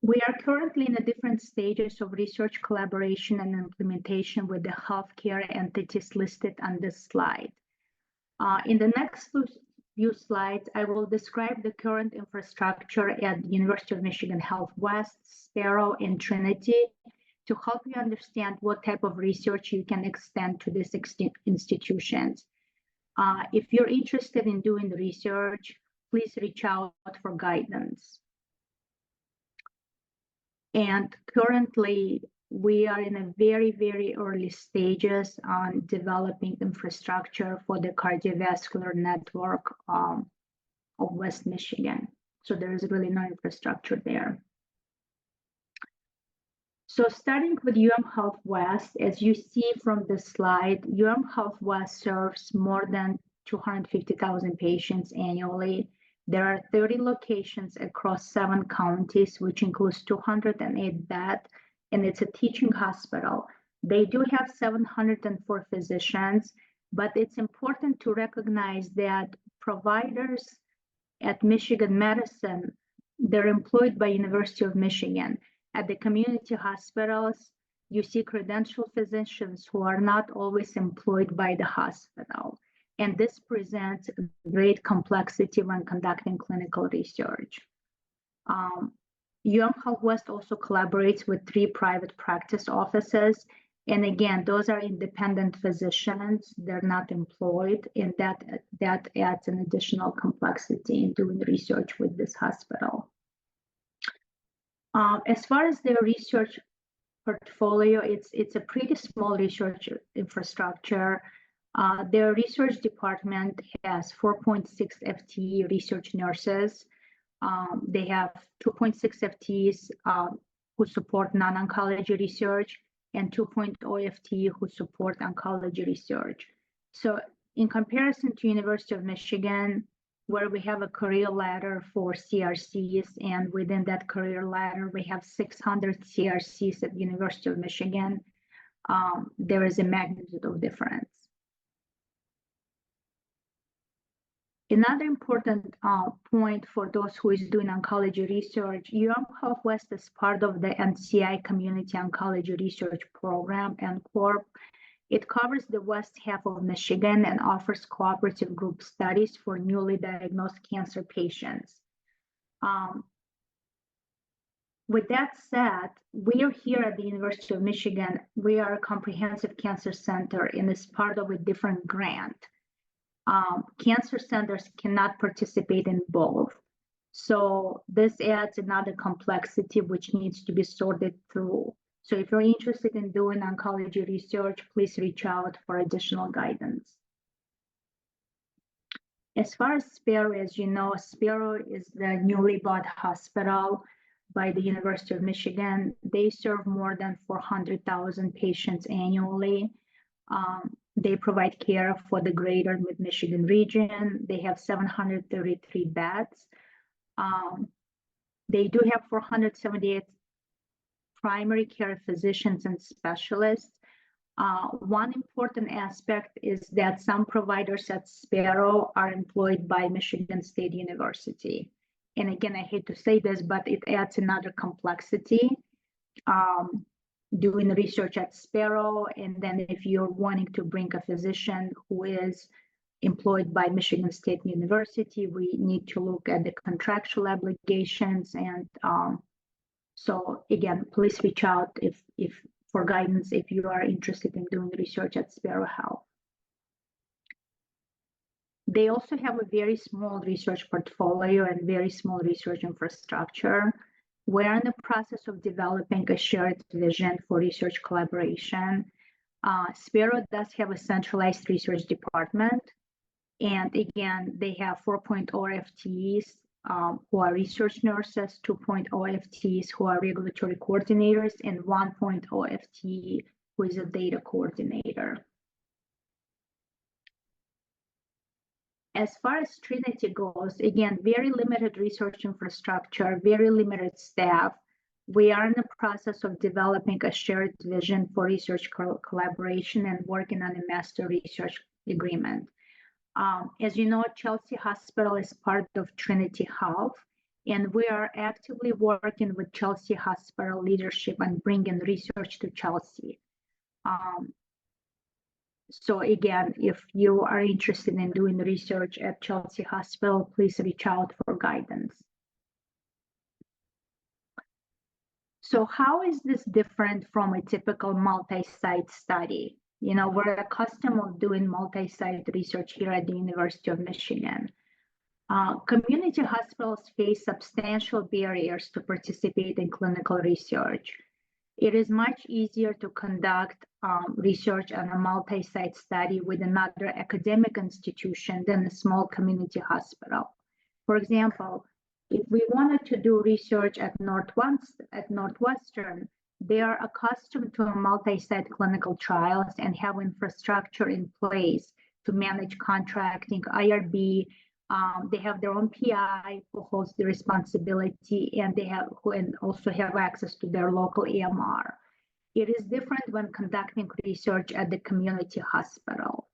We are currently in the different stages of research collaboration and implementation with the healthcare entities listed on this slide. In the next few slides, I will describe the current infrastructure at the University of Michigan Health West, Sparrow, and Trinity to help you understand what type of research you can extend to these institutions. If you're interested in doing research, please reach out for guidance. And currently, we are in a very, very early stages on developing infrastructure for the cardiovascular network of West Michigan. So there is really no infrastructure there. So starting with Health West, as you see from the slide, Health West serves more than 250,000 patients annually. There are 30 locations across 7 counties, which includes 208 beds, and it's a teaching hospital. They do have 704 physicians, but it's important to recognize that providers at Michigan Medicine, they're employed by University of Michigan. At the community hospitals, you see credentialed physicians who are not always employed by the hospital. And this presents great complexity when conducting clinical research. Health West also collaborates with 3 private practice offices. And again, those are independent physicians. They're not employed, and that adds an additional complexity in doing research with this hospital. As far as their research portfolio, it's a pretty small research infrastructure. Their research department has 4.6 FTE research nurses. They have 2.6 FTEs who support non-oncology research and 2.0 FTE who support oncology research. So in comparison to University of Michigan, where we have a career ladder for CRCs, and within that career ladder, we have 600 CRCs at University of Michigan, there is a magnitude of difference. Another important point for those who is doing oncology research, Health West is part of the NCI Community Oncology Research Program, NCORP, It covers the west half of Michigan and offers cooperative group studies for newly diagnosed cancer patients. With that said, we are here at the University of Michigan. We are a comprehensive cancer center and is part of a different grant. Cancer centers cannot participate in both. So this adds another complexity which needs to be sorted through. So if you're interested in doing oncology research, please reach out for additional guidance. As far as Sparrow, as you know, Sparrow is the newly bought hospital by the University of Michigan. They serve more than 400,000 patients annually. They provide care for the greater Mid-Michigan region. They have 733 beds. They do have 478 primary care physicians and specialists. One important aspect is that some providers at Sparrow are employed by Michigan State University. And again, I hate to say this, but it adds another complexity. Doing research at Sparrow, and then if you're wanting to bring a physician who is employed by Michigan State University, we need to look at the contractual obligations. And so again, please reach out if for guidance if you are interested in doing research at Sparrow Health. They also have a very small research portfolio and very small research infrastructure. We're in the process of developing a shared vision for research collaboration. Sparrow does have a centralized research department. And again, they have 4.0 FTEs who are research nurses, 2.0 FTEs who are regulatory coordinators, and 1.0 FTE who is a data coordinator. As far as Trinity goes, again, very limited research infrastructure, very limited staff. We are in the process of developing a shared vision for research collaboration and working on a master research agreement. As you know, Chelsea Hospital is part of Trinity Health, and we are actively working with Chelsea Hospital leadership on bringing research to Chelsea. So again, if you are interested in doing research at Chelsea Hospital, please reach out for guidance. So how is this different from a typical multi-site study? You know, we're accustomed to doing multi-site research here at the University of Michigan. Community hospitals face substantial barriers to participate in clinical research. It is much easier to conduct research on a multi-site study with another academic institution than a small community hospital. For example, if we wanted to do research at Northwestern, they are accustomed to multi-site clinical trials and have infrastructure in place to manage contracting, IRB. They have their own PI who holds the responsibility, and they have also have access to their local EMR. It is different when conducting research at the community hospital.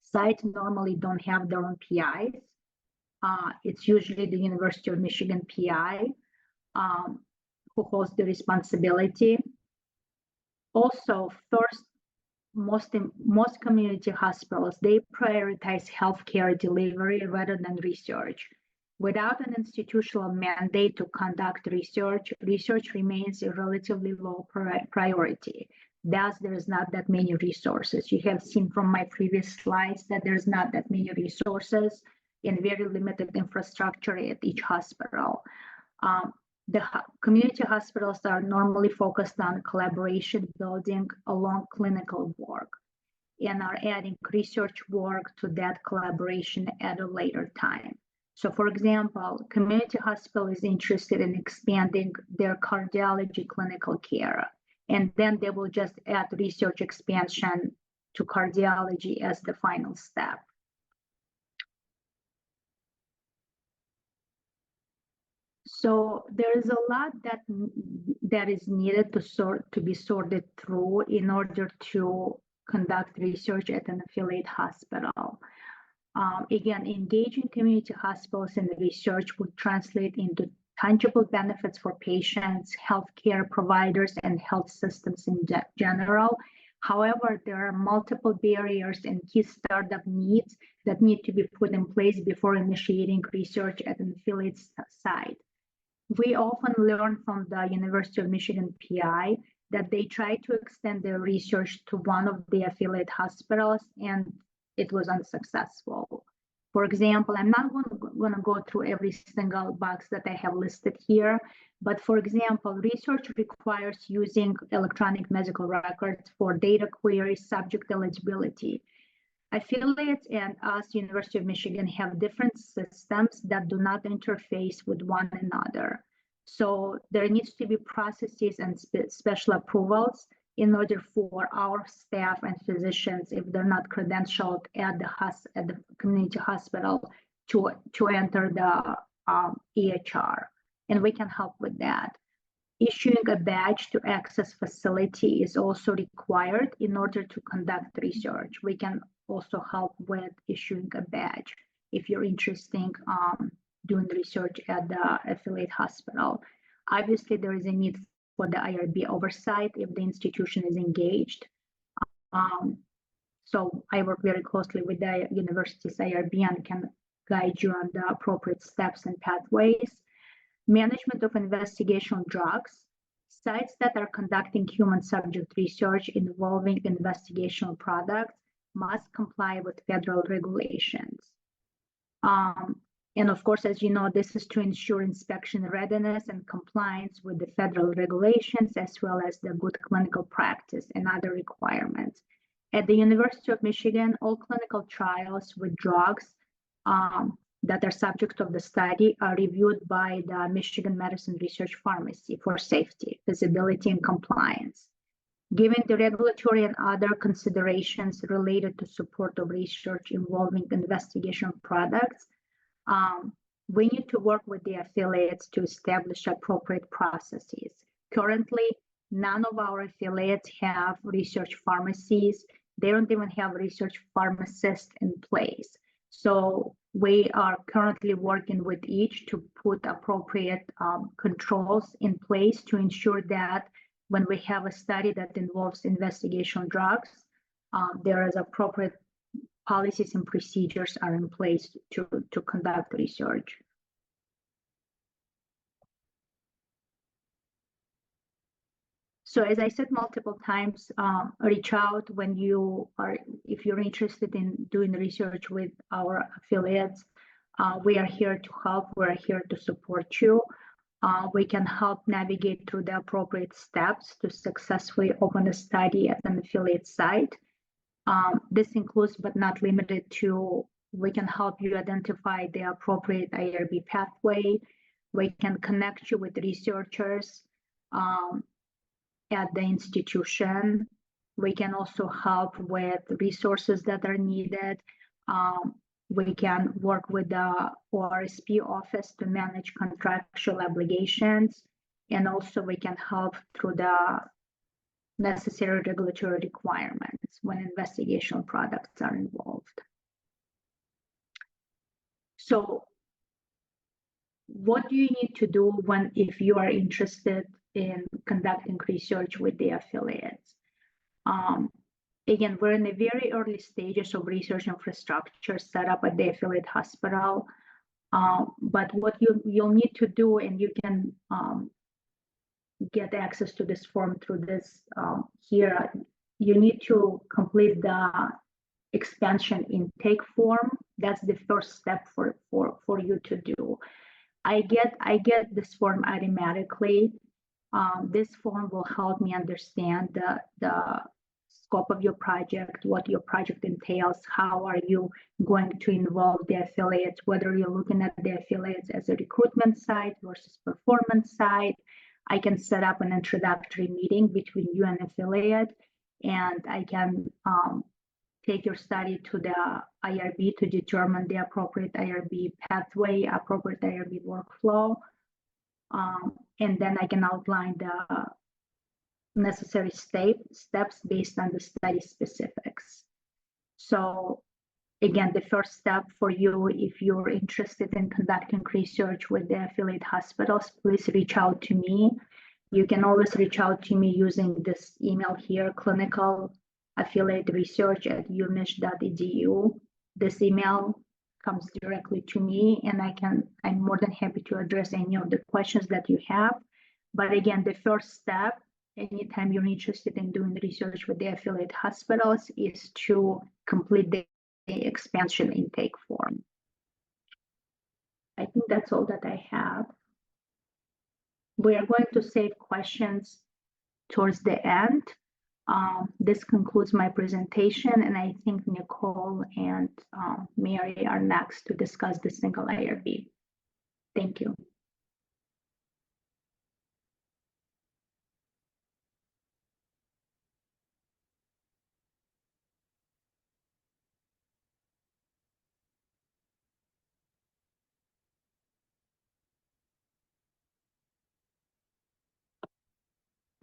Sites normally don't have their own PIs. It's usually the University of Michigan PI who holds the responsibility. Also, first, most community hospitals, they prioritize healthcare delivery rather than research. Without an institutional mandate to conduct research, research remains a relatively low priority. Thus, there is not that many resources. You have seen from my previous slides that there's not that many resources and very limited infrastructure at each hospital. The community hospitals are normally focused on collaboration building along clinical work and are adding research work to that collaboration at a later time. So for example, community hospital is interested in expanding their cardiology clinical care, and then they will just add research expansion to cardiology as the final step. So there is a lot that is needed to be sorted through in order to conduct research at an affiliate hospital. Again, engaging community hospitals in research would translate into tangible benefits for patients, healthcare providers, and health systems in general, However, there are multiple barriers and key startup needs that need to be put in place before initiating research at an affiliate site. We often learn from the University of Michigan PI that they try to extend their research to one of the affiliate hospitals and it was unsuccessful. For example, I'm not going to go through every single box that I have listed here, but for example, research requires using electronic medical records for data queries, subject eligibility. Affiliates and us, University of Michigan, have different systems that do not interface with one another. So there needs to be processes and special approvals in order for our staff and physicians, if they're not credentialed at the community hospital, to enter the EHR, and we can help with that. Issuing a badge to access facility is also required in order to conduct research. We can also help with issuing a badge if you're interested in doing research at the affiliate hospital. Obviously, there is a need for the IRB oversight if the institution is engaged. So I work very closely with the university's IRB and can guide you on the appropriate steps and pathways. Management of investigational drugs. Sites that are conducting human subject research involving investigational products must comply with federal regulations. And of course, as you know, this is to ensure inspection readiness and compliance with the federal regulations, as well as the good clinical practice and other requirements. At the University of Michigan, all clinical trials with drugs that are subject of the study are reviewed by the Michigan Medicine Research Pharmacy for safety, feasibility, and compliance. Given the regulatory and other considerations related to support of research involving investigation products, we need to work with the affiliates to establish appropriate processes. Currently, none of our affiliates have research pharmacies. They don't even have research pharmacists in place. So we are currently working with each to put appropriate controls in place to ensure that when we have a study that involves investigational drugs, there is appropriate policies and procedures are in place to conduct research. So as I said multiple times, reach out when if you're interested in doing research with our affiliates. We are here to help, we're here to support you. We can help navigate through the appropriate steps to successfully open a study at an affiliate site. This includes, but not limited to, we can help you identify the appropriate IRB pathway. We can connect you with researchers at the institution. We can also help with resources that are needed. We can work with the ORSP office to manage contractual obligations. And also we can help through the necessary regulatory requirements when investigational products are involved. So what do you need to do if you are interested in conducting research with the affiliates? Again, we're in the very early stages of research infrastructure set up at the affiliate hospital. But what you'll need to do, and you can get access to this form through this here, you need to complete the expansion intake form. That's the first step for you to do. I get this form automatically. This form will help me understand the scope of your project, what your project entails, how are you going to involve the affiliates, whether you're looking at the affiliates as a recruitment site versus performance site. I can set up an introductory meeting between you and affiliate, and I can take your study to the IRB to determine the appropriate IRB pathway, appropriate IRB workflow. And then I can outline the necessary steps based on the study specifics. So again, the first step for you, if you're interested in conducting research with the affiliate hospitals, please reach out to me. You can always reach out to me using this email here, clinical affiliateresearch@umich.edu. This email comes directly to me, and I'm more than happy to address any of the questions that you have. But again, the first step, anytime you're interested in doing research with the affiliate hospitals, is to complete the expansion intake form. I think that's all that I have. We are going to save questions towards the end. This concludes my presentation, and I think Nicole and Mary are next to discuss the single IRB. Thank you.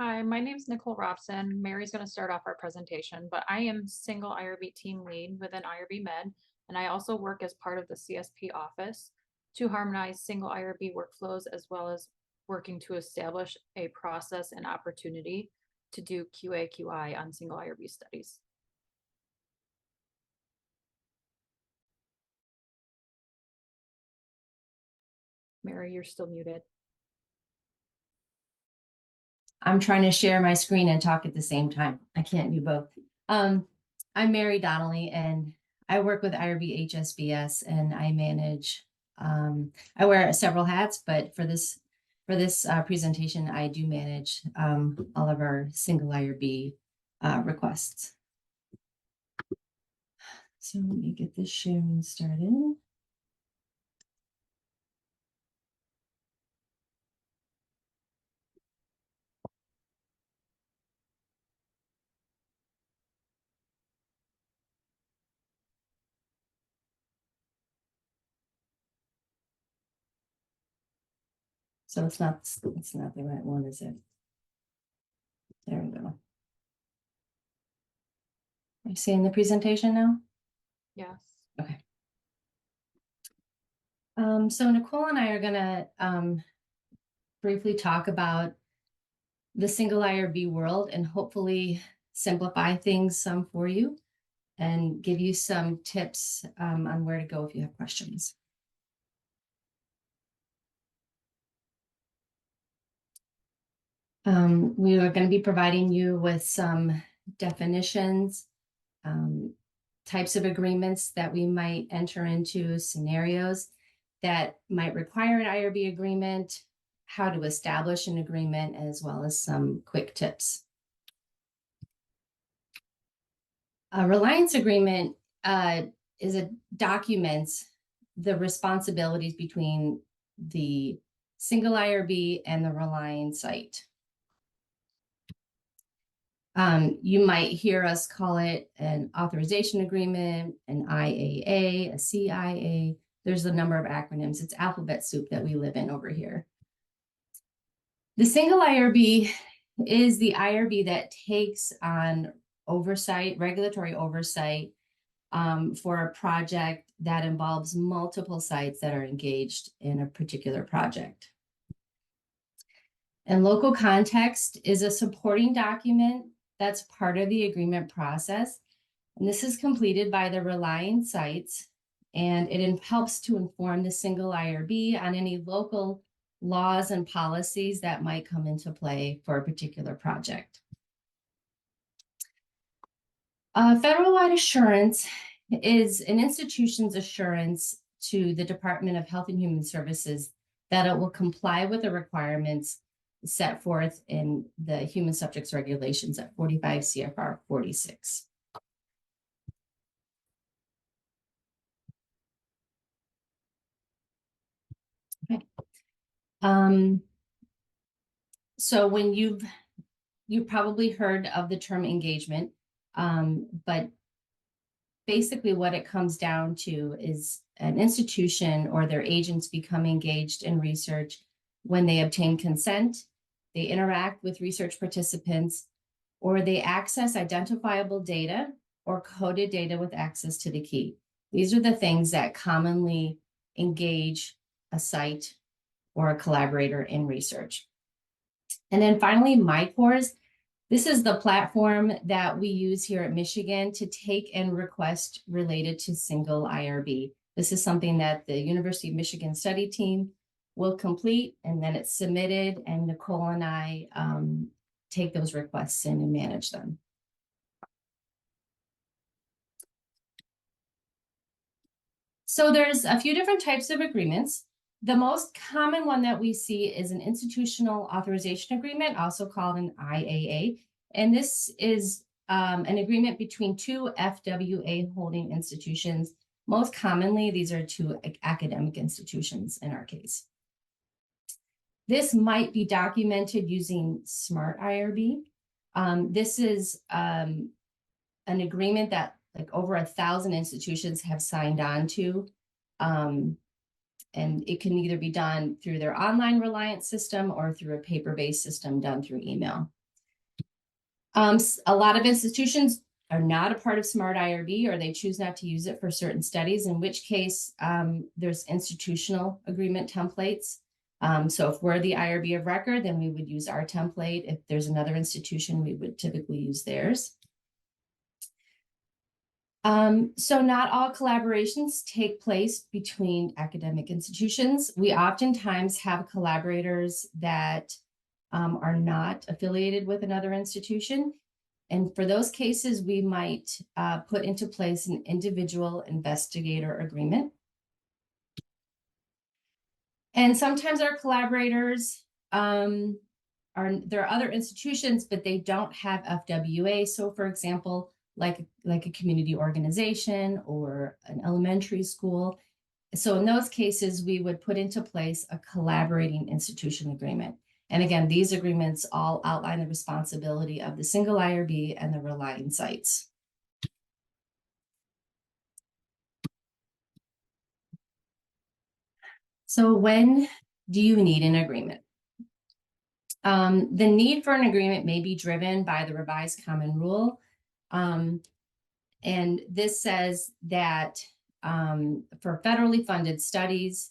Hi, my name is Nicole Robson. Mary's going to start off our presentation, but I am single IRB team lead within IRB Med, and I also work as part of the CSP office to harmonize single IRB workflows, as well as working to establish a process and opportunity to do QA/QI on single IRB studies. Mary, you're still muted. I'm trying to share my screen and talk at the same time. I can't do both. I'm Mary Donnelly, and I work with IRB HSBS, and I manage, I wear several hats, but for this presentation, I do manage all of our single IRB requests. So let me get this sharing started. So it's not the right one, is it? There we go. Are you seeing the presentation now? Yes. Okay. So Nicole and I are gonna briefly talk about the single IRB world and hopefully simplify things some for you and give you some tips on where to go if you have questions. We are going to be providing you with some definitions, types of agreements that we might enter into, scenarios that might require an IRB agreement, how to establish an agreement, as well as some quick tips. A reliance agreement documents the responsibilities between the single IRB and the Relyne site. You might hear us call it an authorization agreement, an IAA, a CIA. There's a number of acronyms. It's alphabet soup that we live in over here. The single IRB is the IRB that takes on oversight, regulatory oversight, for a project that involves multiple sites that are engaged in a particular project. And local context is a supporting document that's part of the agreement process. And this is completed by the Relyne sites, and it helps to inform the single IRB on any local laws and policies that might come into play for a particular project. Federal-wide assurance is an institution's assurance to the Department of Health and Human Services that it will comply with the requirements set forth in the Human Subjects Regulations at 45 CFR 46. Okay. So when you've probably heard of the term engagement, but basically what it comes down to is an institution or their agents become engaged in research when they obtain consent, they interact with research participants, or they access identifiable data or coded data with access to the key. These are the things that commonly engage a site or a collaborator in research. And then finally, MICORs. This is the platform that we use here at Michigan to take and request related to single IRB. This is something that the University of Michigan study team will complete, and then it's submitted, and Nicole and I take those requests in and manage them. So there's a few different types of agreements. The most common one that we see is an institutional authorization agreement, also called an IAA. And this is an agreement between two FWA holding institutions. Most commonly, these are two academic institutions in our case. This might be documented using Smart IRB. This is an agreement that like over 1,000 institutions have signed on to. And it can either be done through their online Reliance system or through a paper-based system done through email. A lot of institutions are not a part of Smart IRB, or they choose not to use it for certain studies, in which case there's institutional agreement templates. So if we're the IRB of record, then we would use our template. If there's another institution, we would typically use theirs. So not all collaborations take place between academic institutions. We oftentimes have collaborators that are not affiliated with another institution. And for those cases, we might put into place an individual investigator agreement. And sometimes our collaborators there are other institutions, but they don't have FWA. So for example, like a community organization or an elementary school. So in those cases, we would put into place a collaborating institution agreement. And again, these agreements all outline the responsibility of the single IRB and the relying sites. So when do you need an agreement? The need for an agreement may be driven by the Revised Common Rule. And this says that for federally funded studies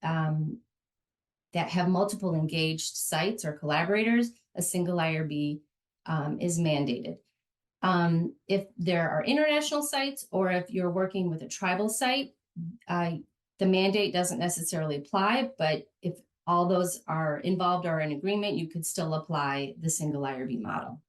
that have multiple engaged sites or collaborators, a single IRB is mandated. If there are international sites, or if you're working with a tribal site, the mandate doesn't necessarily apply, but if all those are involved or in agreement, you could still apply the single IRB model.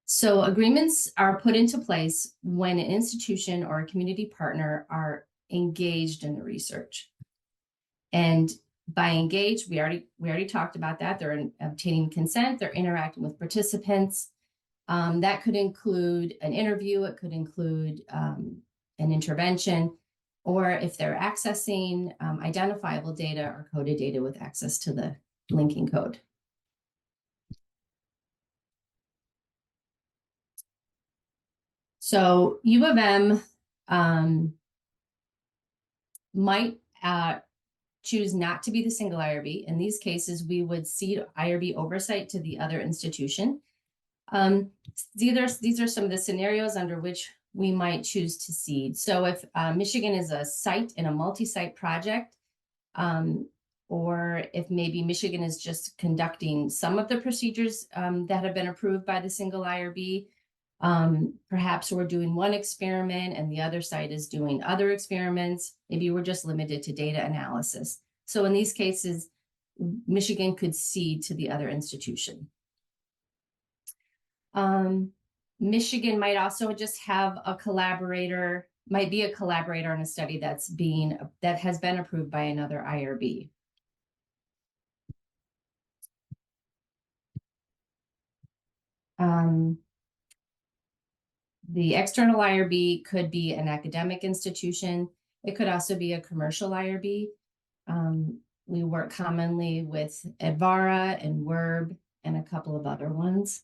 So agreements are put into place when an institution or a community partner are engaged in the research. And by engaged, we already talked about that. They're obtaining consent, they're interacting with participants. That could include an interview, it could include an intervention, or if they're accessing identifiable data or coded data with access to the linking code. So U of M might choose not to be the single IRB. In these cases, we would cede IRB oversight to the other institution. These are some of the scenarios under which we might choose to cede. So if Michigan is a site in a multi-site project, or if maybe Michigan is just conducting some of the procedures that have been approved by the single IRB, perhaps we're doing one experiment and the other site is doing other experiments. Maybe we're just limited to data analysis. So in these cases, Michigan could cede to the other institution. Michigan might also just have a collaborator, might be a collaborator on a study that has been approved by another IRB. The external IRB could be an academic institution. It could also be a commercial IRB. We work commonly with Advara and WERB and a couple of other ones.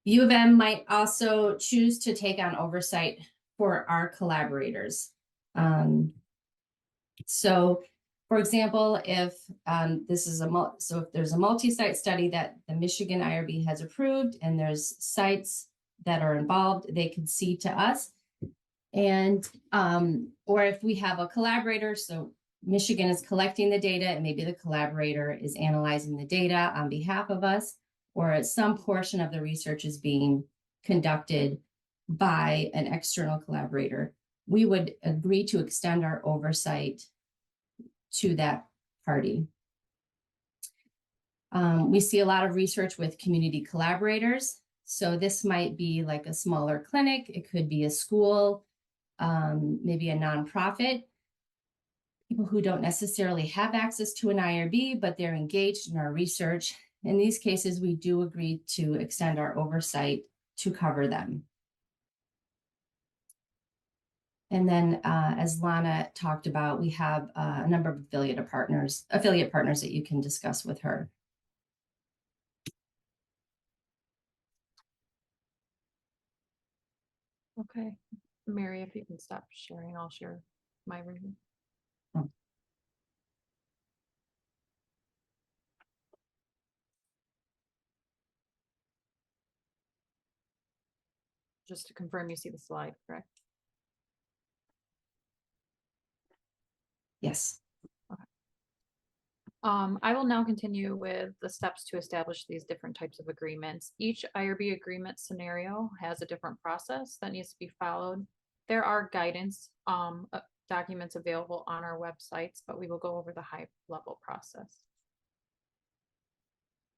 U of M might also choose to take on oversight for our collaborators. So for example, if if there's a multi-site study that the Michigan IRB has approved and there's sites that are involved, they could cede to us. And, or if we have a collaborator, so Michigan is collecting the data and maybe the collaborator is analyzing the data on behalf of us, or some portion of the research is being conducted by an external collaborator, we would agree to extend our oversight to that party. We see a lot of research with community collaborators. So this might be like a smaller clinic. It could be a school, maybe a nonprofit, people who don't necessarily have access to an IRB, but they're engaged in our research. In these cases, we do agree to extend our oversight to cover them. And then, as Lana talked about, we have a number of affiliate partners that you can discuss with her. Okay, Mary, if you can stop sharing, I'll share my version. Oh. Just to confirm, you see the slide, correct? Yes. I will now continue with the steps to establish these different types of agreements. Each IRB agreement scenario has a different process that needs to be followed. There are guidance documents available on our websites, but we will go over the high level process.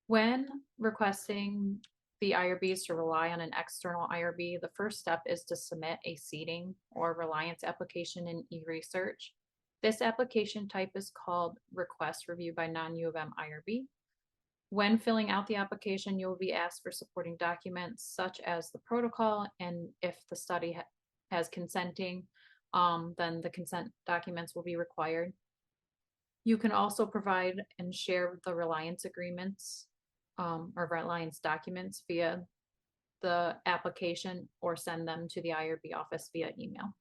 When requesting the IRBs to rely on an external IRB, the first step is to submit a seeding or reliance application in eResearch. This application type is called Request Review by Non-U of M IRB. When filling out the application, you will be asked for supporting documents such as the protocol, and if the study has consenting, then the consent documents will be required. You can also provide and share the reliance agreements or reliance documents via the application or send them to the IRB office via email.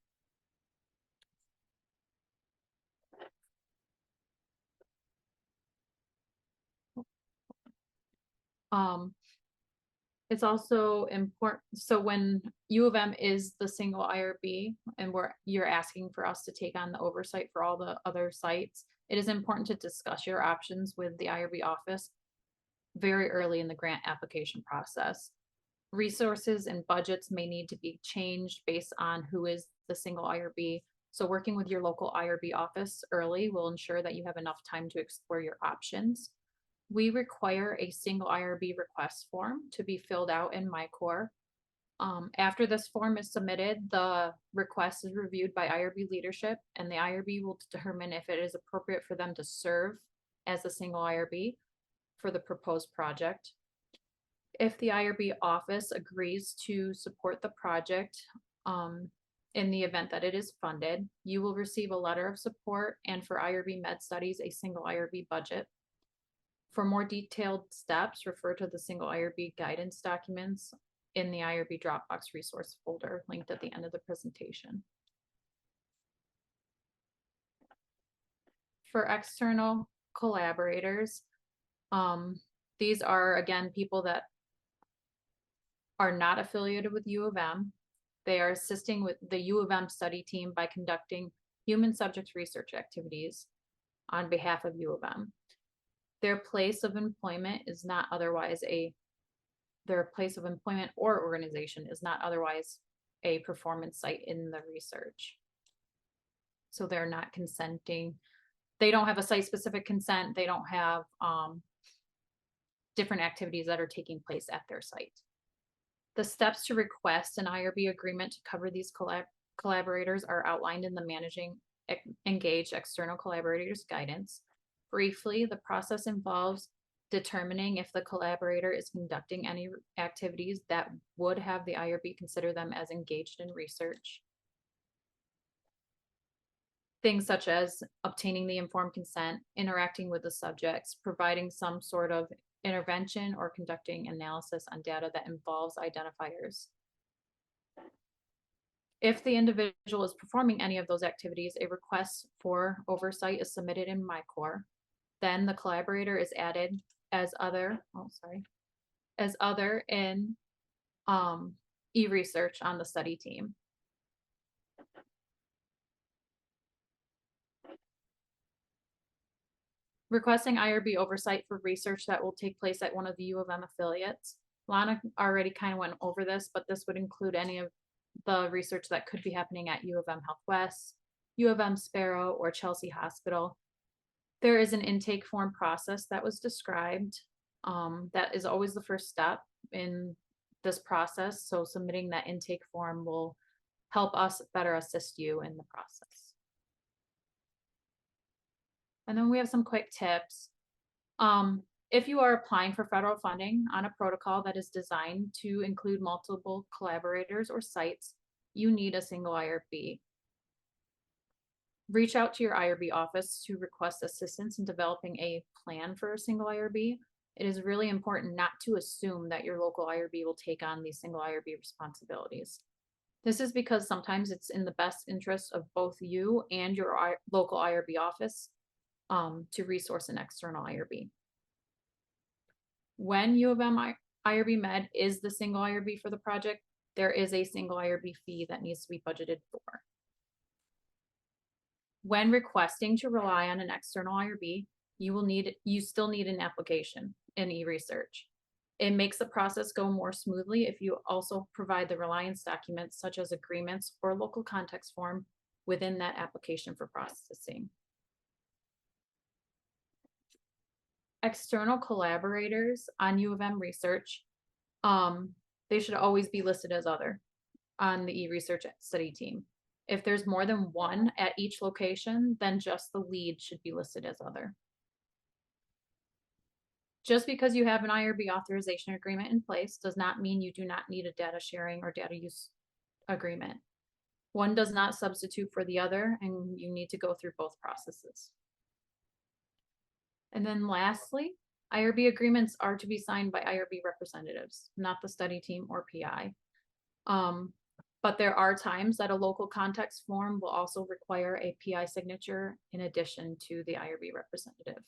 It's also important. So when U of M is the single IRB and you're asking for us to take on the oversight for all the other sites, it is important to discuss your options with the IRB office very early in the grant application process. Resources and budgets may need to be changed based on who is the single IRB. So working with your local IRB office early will ensure that you have enough time to explore your options. We require a single IRB request form to be filled out in MyCore. After this form is submitted, the request is reviewed by IRB leadership, and the IRB will determine if it is appropriate for them to serve as a single IRB for the proposed project. If the IRB office agrees to support the project in the event that it is funded, you will receive a letter of support, and for IRB Med Studies, a single IRB budget. For more detailed steps, refer to the single IRB guidance documents in the IRB Dropbox resource folder linked at the end of the presentation. For external collaborators, these are, again, people that are not affiliated with U of M. They are assisting with the U of M study team by conducting human subject research activities on behalf of U of M. Their place of employment is not otherwise their place of employment or organization is not otherwise a performance site in the research. So they're not consenting. They don't have a site-specific consent. They don't have different activities that are taking place at their site. The steps to request an IRB agreement to cover these collaborators are outlined in the Managing Engaged External Collaborators Guidance. Briefly, the process involves determining if the collaborator is conducting any activities that would have the IRB consider them as engaged in research. Things such as obtaining the informed consent, interacting with the subjects, providing some sort of intervention, or conducting analysis on data that involves identifiers. If the individual is performing any of those activities, a request for oversight is submitted in MyCore. Then the collaborator is added as other in eResearch on the study team. Requesting IRB oversight for research that will take place at one of the U of M affiliates. Lana already kind of went over this, but this would include any of the research that could be happening at U of M Health West, U of M Sparrow, or Chelsea Hospital. There is an intake form process that was described. That is always the first step in this process. So submitting that intake form will help us better assist you in the process. And then we have some quick tips. If you are applying for federal funding on a protocol that is designed to include multiple collaborators or sites, you need a single IRB. Reach out to your IRB office to request assistance in developing a plan for a single IRB. It is really important not to assume that your local IRB will take on these single IRB responsibilities. This is because sometimes it's in the best interest of both you and your local IRB office to resource an external IRB. When U of M IRB Med is the single IRB for the project, there is a single IRB fee that needs to be budgeted for. When requesting to rely on an external IRB, you still need an application in eResearch. It makes the process go more smoothly if you also provide the reliance documents such as agreements or local context form within that application for processing. External collaborators on U of M research, they should always be listed as other on the eResearch study team. If there's more than one at each location, then just the lead should be listed as other. Just because you have an IRB authorization agreement in place does not mean you do not need a data sharing or data use agreement. One does not substitute for the other, and you need to go through both processes. And then lastly, IRB agreements are to be signed by IRB representatives, not the study team or PI. But there are times that a local context form will also require a PI signature in addition to the IRB representative.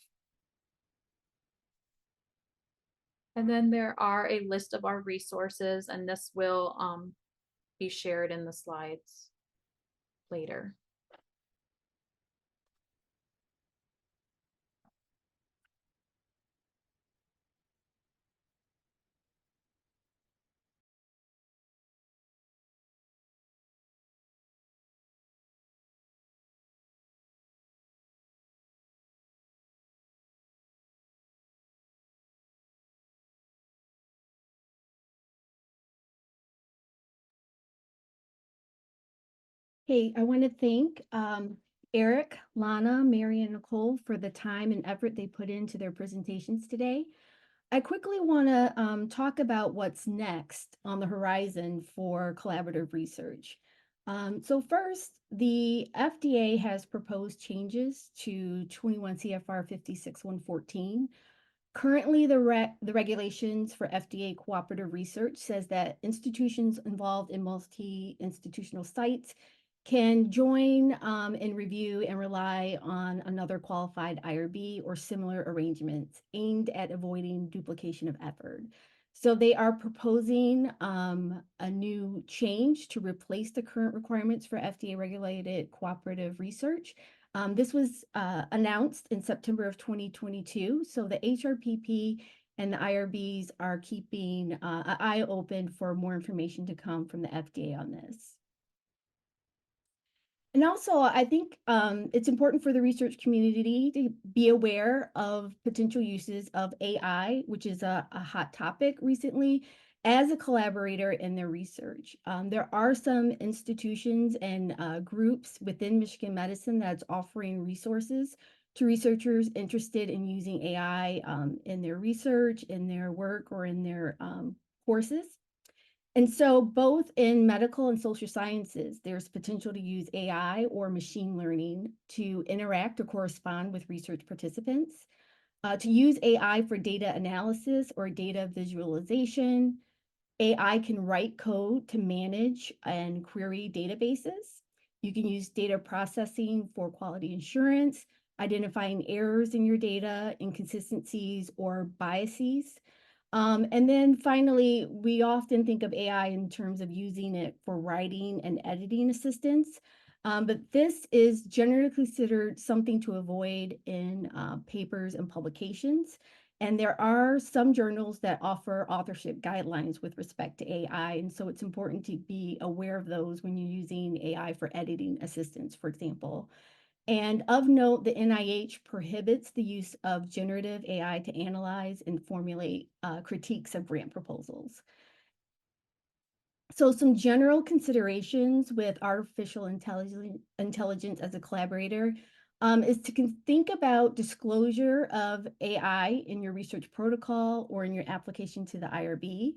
And then there are a list of our resources, and this will be shared in the slides later. Hey, I want to thank Eric, Lana, Mary, and Nicole for the time and effort they put into their presentations today. I quickly want to talk about what's next on the horizon for collaborative research. So first, the FDA has proposed changes to 21 CFR 56114. Currently, the regulations for FDA cooperative research says that institutions involved in multi-institutional sites can join and review and rely on another qualified IRB or similar arrangements aimed at avoiding duplication of effort. So they are proposing a new change to replace the current requirements for FDA regulated cooperative research. This was announced in September of 2022. So the HRPP and the IRBs are keeping an eye open for more information to come from the FDA on this. And also, I think it's important for the research community to be aware of potential uses of AI, which is a hot topic recently, as a collaborator in their research. There are some institutions and groups within Michigan Medicine that's offering resources to researchers interested in using AI in their research, in their work, or in their courses. And so both in medical and social sciences, there's potential to use AI or machine learning to interact or correspond with research participants, to use AI for data analysis or data visualization. AI can write code to manage and query databases. You can use data processing for quality assurance, identifying errors in your data, inconsistencies, or biases. And then finally, we often think of AI in terms of using it for writing and editing assistance. But this is generally considered something to avoid in papers and publications. And there are some journals that offer authorship guidelines with respect to AI. And so it's important to be aware of those when you're using AI for editing assistance, for example. And of note, the NIH prohibits the use of generative AI to analyze and formulate critiques of grant proposals. So some general considerations with artificial intelligence as a collaborator is to think about disclosure of AI in your research protocol or in your application to the IRB.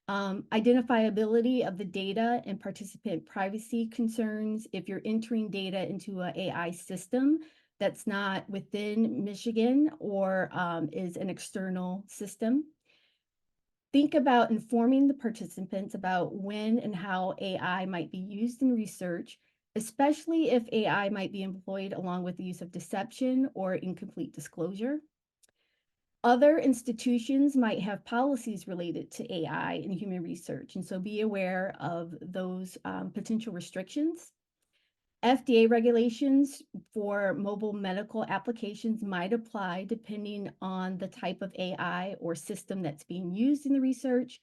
Identifiability of the data and participant privacy concerns if you're entering data into an AI system that's not within Michigan or is an external system. Think about informing the participants about when and how AI might be used in research, especially if AI might be employed along with the use of deception or incomplete disclosure. Other institutions might have policies related to AI in human research, and so be aware of those potential restrictions. FDA regulations for mobile medical applications might apply depending on the type of AI or system that's being used in the research.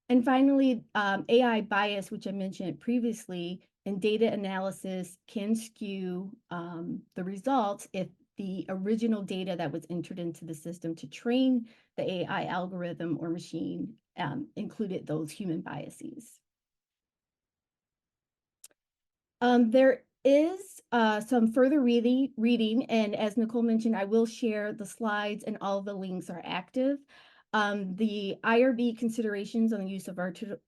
And finally, AI bias, which I mentioned previously, in data analysis can skew the results if the original data that was entered into the system to train the AI algorithm or machine included those human biases. There is some further reading, and as Nicole mentioned, I will share the slides and all of the links are active. The IRB considerations on the use of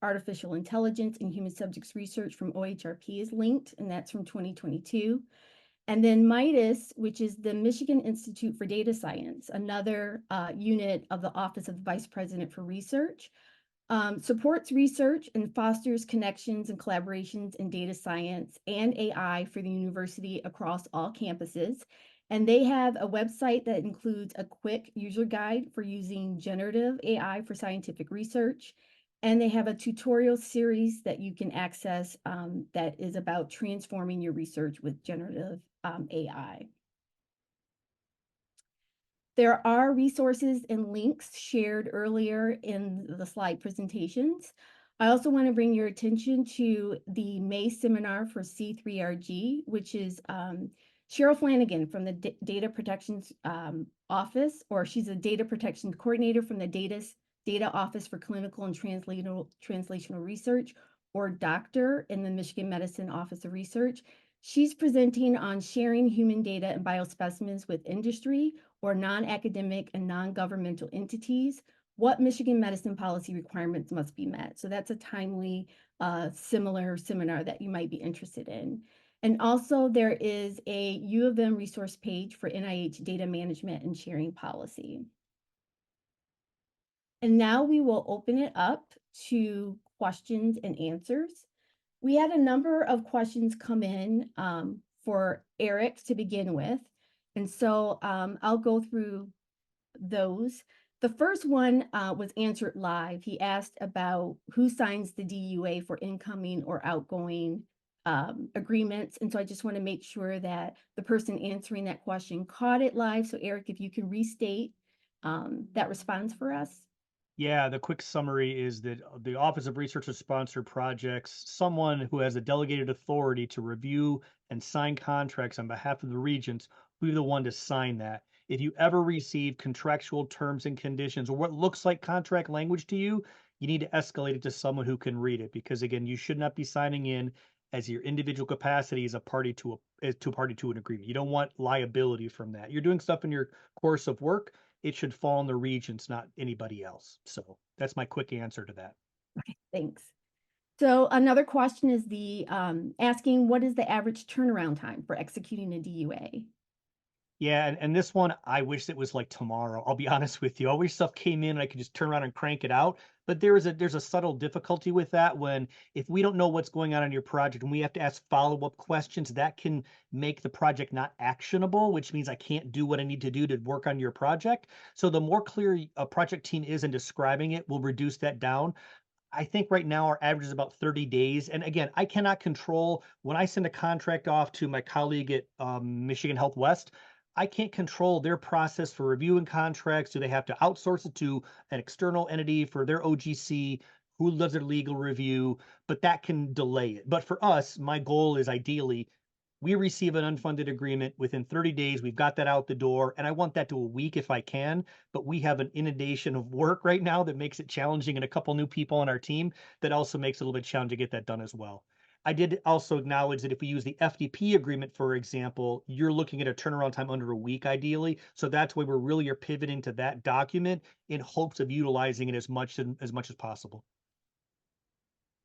artificial intelligence in human subjects research from OHRP is linked, and that's from 2022. And then MIDAS, which is the Michigan Institute for Data Science, another unit of the Office of the Vice President for Research, supports research and fosters connections and collaborations in data science and AI for the university across all campuses. And they have a website that includes a quick user guide for using generative AI for scientific research. And they have a tutorial series that you can access that is about transforming your research with generative AI. There are resources and links shared earlier in the slide presentations. I also want to bring your attention to the May seminar for C3RG, which is Cheryl Flanagan from the Data Protections Office, or she's a Data Protection Coordinator from the Data Office for Clinical and Translational Research, or doctor in the Michigan Medicine Office of Research. She's presenting on sharing human data and biospecimens with industry or non-academic and non-governmental entities, what Michigan medicine policy requirements must be met. So that's a timely, similar seminar that you might be interested in. And also there is a U of M resource page for NIH data management and sharing policy. And now we will open it up to questions and answers. We had a number of questions come in for Eric to begin with. And so I'll go through those. The first one was answered live. He asked about who signs the DUA for incoming or outgoing agreements. And so I just want to make sure that the person answering that question caught it live. So Eric, if you can restate that response for us. Yeah, the quick summary is that the Office of Research Sponsored Projects, someone who has a delegated authority to review and sign contracts on behalf of the regents, will be the one to sign that. If you ever receive contractual terms and conditions or what looks like contract language to you, you need to escalate it to someone who can read it, because again, you should not be signing in as your individual capacity as a party to an agreement. You don't want liability from that. You're doing stuff in your course of work. It should fall on the regents, not anybody else. So that's my quick answer to that. Okay, thanks. So another question is asking what is the average turnaround time for executing a DUA? Yeah, and this one, I wish it was like tomorrow. I'll be honest with you. I wish stuff came in and I could just turn around and crank it out. But there's a subtle difficulty with that when if we don't know what's going on in your project and we have to ask follow-up questions, that can make the project not actionable, which means I can't do what I need to do to work on your project. So the more clear a project team is in describing it will reduce that down. I think right now our average is about 30 days. And again, I cannot control when I send a contract off to my colleague at Michigan Health West. I can't control their process for reviewing contracts. Do they have to outsource it to an external entity for their OGC? Who does their legal review? But that can delay it. But for us, my goal is ideally we receive an unfunded agreement within 30 days. We've got that out the door, and I want that to a week if I can. But we have an inundation of work right now that makes it challenging, and a couple new people on our team that also makes it a little bit challenging to get that done as well. I did also acknowledge that if we use the FDP agreement, for example, you're looking at a turnaround time under a week ideally. So that's why we're really are pivoting to that document in hopes of utilizing it as much as possible.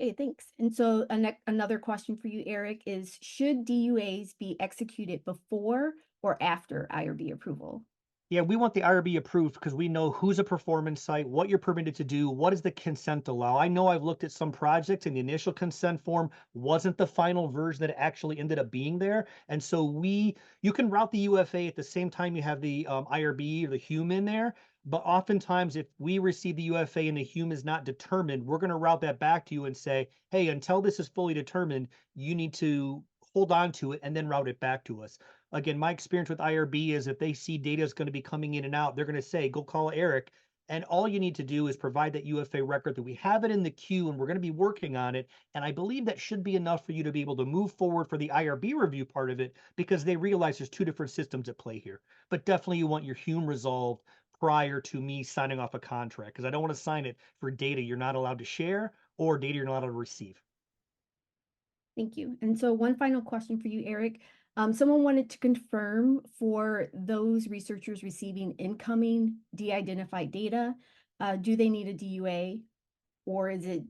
Okay, thanks. And so another question for you, Eric, is should DUAs be executed before or after IRB approval? Yeah, we want the IRB approved because we know who's a performance site, what you're permitted to do, what does the consent allow. I know I've looked at some projects and the initial consent form wasn't the final version that actually ended up being there. And so you can route the UFA at the same time you have the IRB or the HUME in there. But oftentimes, if we receive the UFA and the HUME is not determined, we're going to route that back to you and say, hey, until this is fully determined, you need to hold on to it and then route it back to us. Again, my experience with IRB is if they see data is going to be coming in and out, they're going to say, go call Eric. And all you need to do is provide that UFA record that we have it in the queue and we're going to be working on it. And I believe that should be enough for you to be able to move forward for the IRB review part of it because they realize there's two different systems at play here. But definitely you want your HUME resolved prior to me signing off a contract because I don't want to sign it for data you're not allowed to share or data you're not allowed to receive. Thank you. And so one final question for you, Eric. Someone wanted to confirm for those researchers receiving incoming de-identified data, do they need a DUA or is it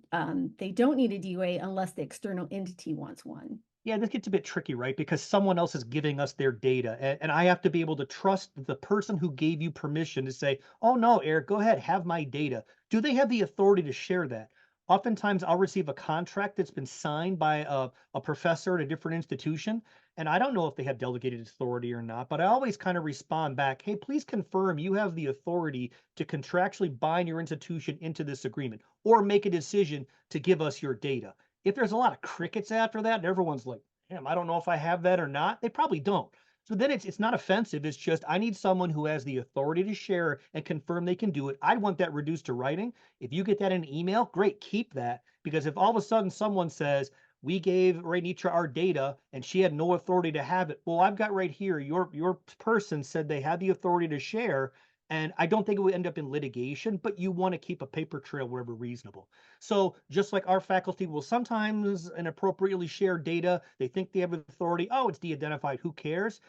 they don't need a DUA unless the external entity wants one? Yeah, this gets a bit tricky, right? Because someone else is giving us their data, and I have to be able to trust the person who gave you permission to say, oh no, Eric, go ahead, have my data. Do they have the authority to share that? Oftentimes I'll receive a contract that's been signed by a professor at a different institution, and I don't know if they have delegated authority or not, but I always kind of respond back, hey, please confirm you have the authority to contractually bind your institution into this agreement or make a decision to give us your data. If there's a lot of crickets after that and everyone's like, damn, I don't know if I have that or not, they probably don't. So then it's not offensive. It's just I need someone who has the authority to share and confirm they can do it. I want that reduced to writing. If you get that in an email, great, keep that. Because if all of a sudden someone says, we gave Renitra our data and she had no authority to have it. Well, I've got right here, your person said they had the authority to share. And I don't think it would end up in litigation, but you want to keep a paper trail wherever reasonable. So just like our faculty will sometimes inappropriately share data, they think they have authority. Oh, it's de-identified. Who cares?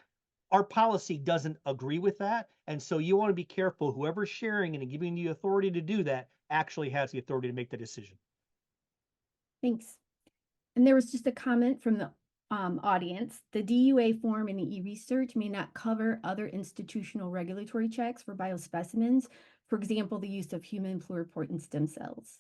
Our policy doesn't agree with that. And so you want to be careful. Whoever's sharing and giving you authority to do that actually has the authority to make the decision. Thanks. And there was just a comment from the audience. The DUA form in the e-research may not cover other institutional regulatory checks for biospecimens. For example, the use of human pluripotent stem cells.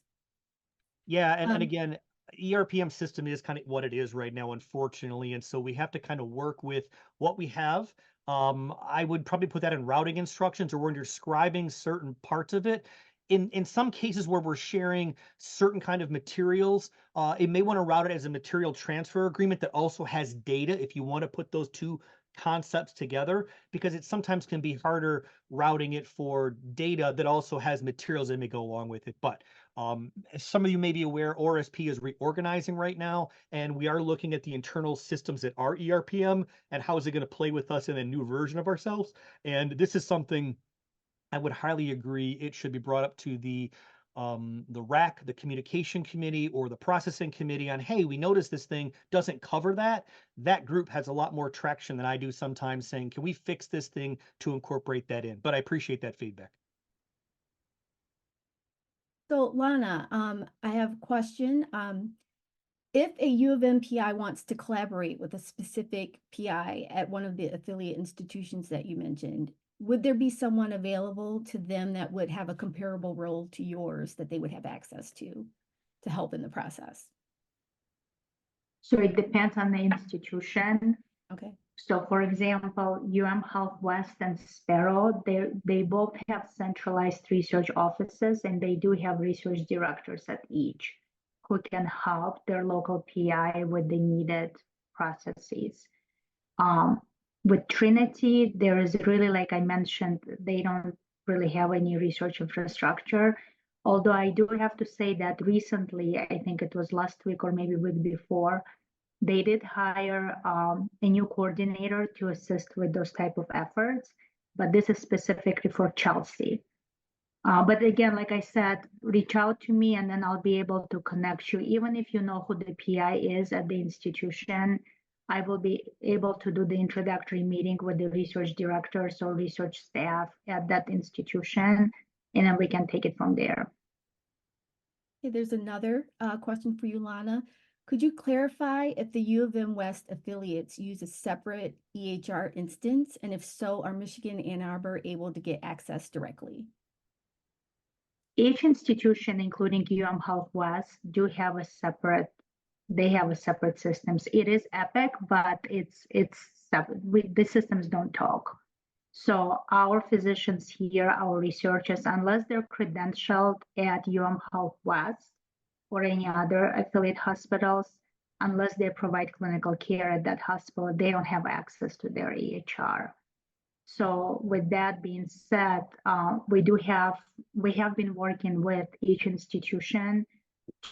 Yeah, and again, ERPM system is kind of what it is right now, unfortunately. And so we have to kind of work with what we have. I would probably put that in routing instructions or when you're describing certain parts of it. In some cases where we're sharing certain kind of materials, it may want to route it as a material transfer agreement that also has data if you want to put those two concepts together, because it sometimes can be harder routing it for data that also has materials that may go along with it. But as some of you may be aware, ORSP is reorganizing right now, and we are looking at the internal systems that are ERPM and how is it going to play with us in a new version of ourselves. And this is something I would highly agree it should be brought up to the RAC, the communication committee, or the processing committee on, hey, we noticed this thing doesn't cover that. That group has a lot more traction than I do sometimes saying, can we fix this thing to incorporate that in? But I appreciate that feedback. So Lana, I have a question. If a U of M PI wants to collaborate with a specific PI at one of the affiliate institutions that you mentioned, would there be someone available to them that would have a comparable role to yours that they would have access to help in the process? So it depends on the institution. Okay. So for example, Health West and Sparrow, they both have centralized research offices, and they do have research directors at each who can help their local PI with the needed processes. With Trinity, there is really, like I mentioned, they don't really have any research infrastructure. Although I do have to say that recently, I think it was last week or maybe week before, they did hire a new coordinator to assist with those type of efforts, but this is specifically for Chelsea. But again, like I said, reach out to me and then I'll be able to connect you. Even if you know who the PI is at the institution, I will be able to do the introductory meeting with the research directors or research staff at that institution, and then we can take it from there. Okay, there's another question for you, Lana. Could you clarify if the U of M West affiliates use a separate EHR instance? And if so, are Michigan and Ann Arbor able to get access directly? Each institution, including Health West, they have a separate systems. It is Epic, but it's separate. The systems don't talk. So our physicians here, our researchers, unless they're credentialed at Health West or any other affiliate hospitals, unless they provide clinical care at that hospital, they don't have access to their EHR. So with that being said, we have been working with each institution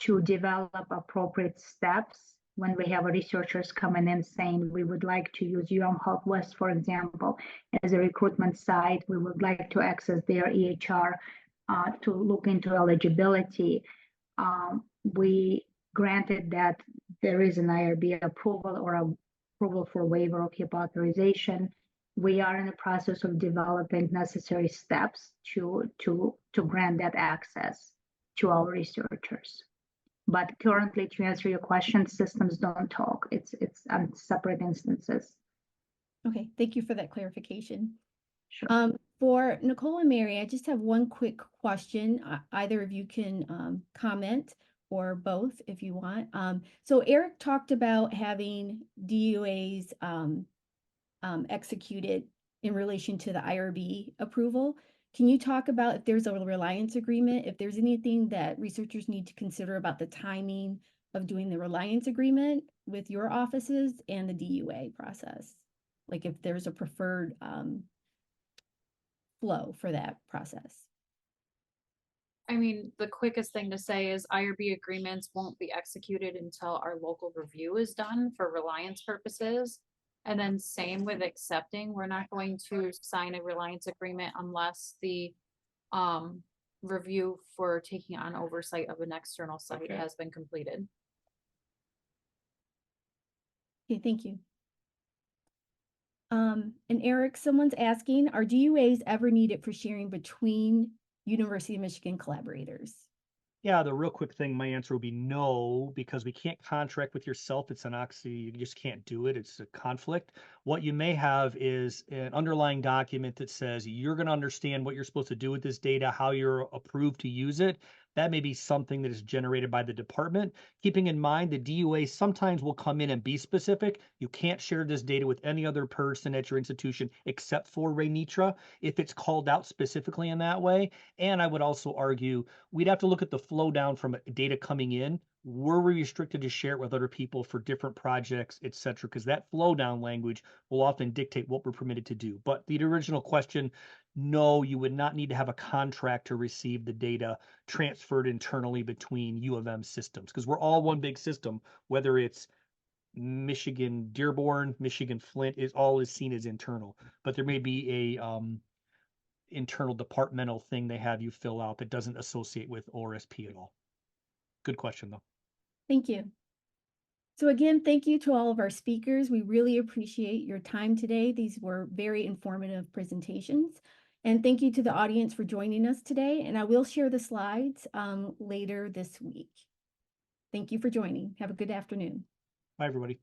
to develop appropriate steps when we have researchers coming in saying we would like to use Health West, for example, as a recruitment site. We would like to access their EHR to look into eligibility. We granted that there is an IRB approval or approval for waiver of HIPAA authorization. We are in the process of developing necessary steps to grant that access to our researchers. But currently, to answer your question, systems don't talk. It's on separate instances. Okay, thank you for that clarification. Sure. For Nicole and Mary, I just have one quick question. Either of you can comment or both if you want. So Eric talked about having DUAs executed in relation to the IRB approval. Can you talk about if there's a reliance agreement, if there's anything that researchers need to consider about the timing of doing the reliance agreement with your offices and the DUA process? Like if there's a preferred flow for that process? I mean, the quickest thing to say is IRB agreements won't be executed until our local review is done for reliance purposes. And then same with accepting, we're not going to sign a reliance agreement unless the review for taking on oversight of an external site has been completed. Okay, thank you. And Eric, someone's asking, are DUAs ever needed for sharing between University of Michigan collaborators? Yeah, the real quick thing, my answer will be no, because we can't contract with yourself. It's an oxy, you just can't do it. It's a conflict. What you may have is an underlying document that says you're going to understand what you're supposed to do with this data, how you're approved to use it. That may be something that is generated by the department. Keeping in mind, the DUA sometimes will come in and be specific. You can't share this data with any other person at your institution except for Renitra if it's called out specifically in that way. And I would also argue we'd have to look at the flow down from data coming in. Were we restricted to share it with other people for different projects, et cetera? Because that flow down language will often dictate what we're permitted to do. But the original question, no, you would not need to have a contract to receive the data transferred internally between U of M systems, because we're all one big system, whether it's Michigan Dearborn, Michigan Flint, is seen as internal. But there may be a internal departmental thing they have you fill out that doesn't associate with ORSP at all. Good question, though. Thank you. So again, thank you to all of our speakers. We really appreciate your time today. These were very informative presentations. And thank you to the audience for joining us today. And I will share the slides later this week. Thank you for joining. Have a good afternoon. Bye, everybody.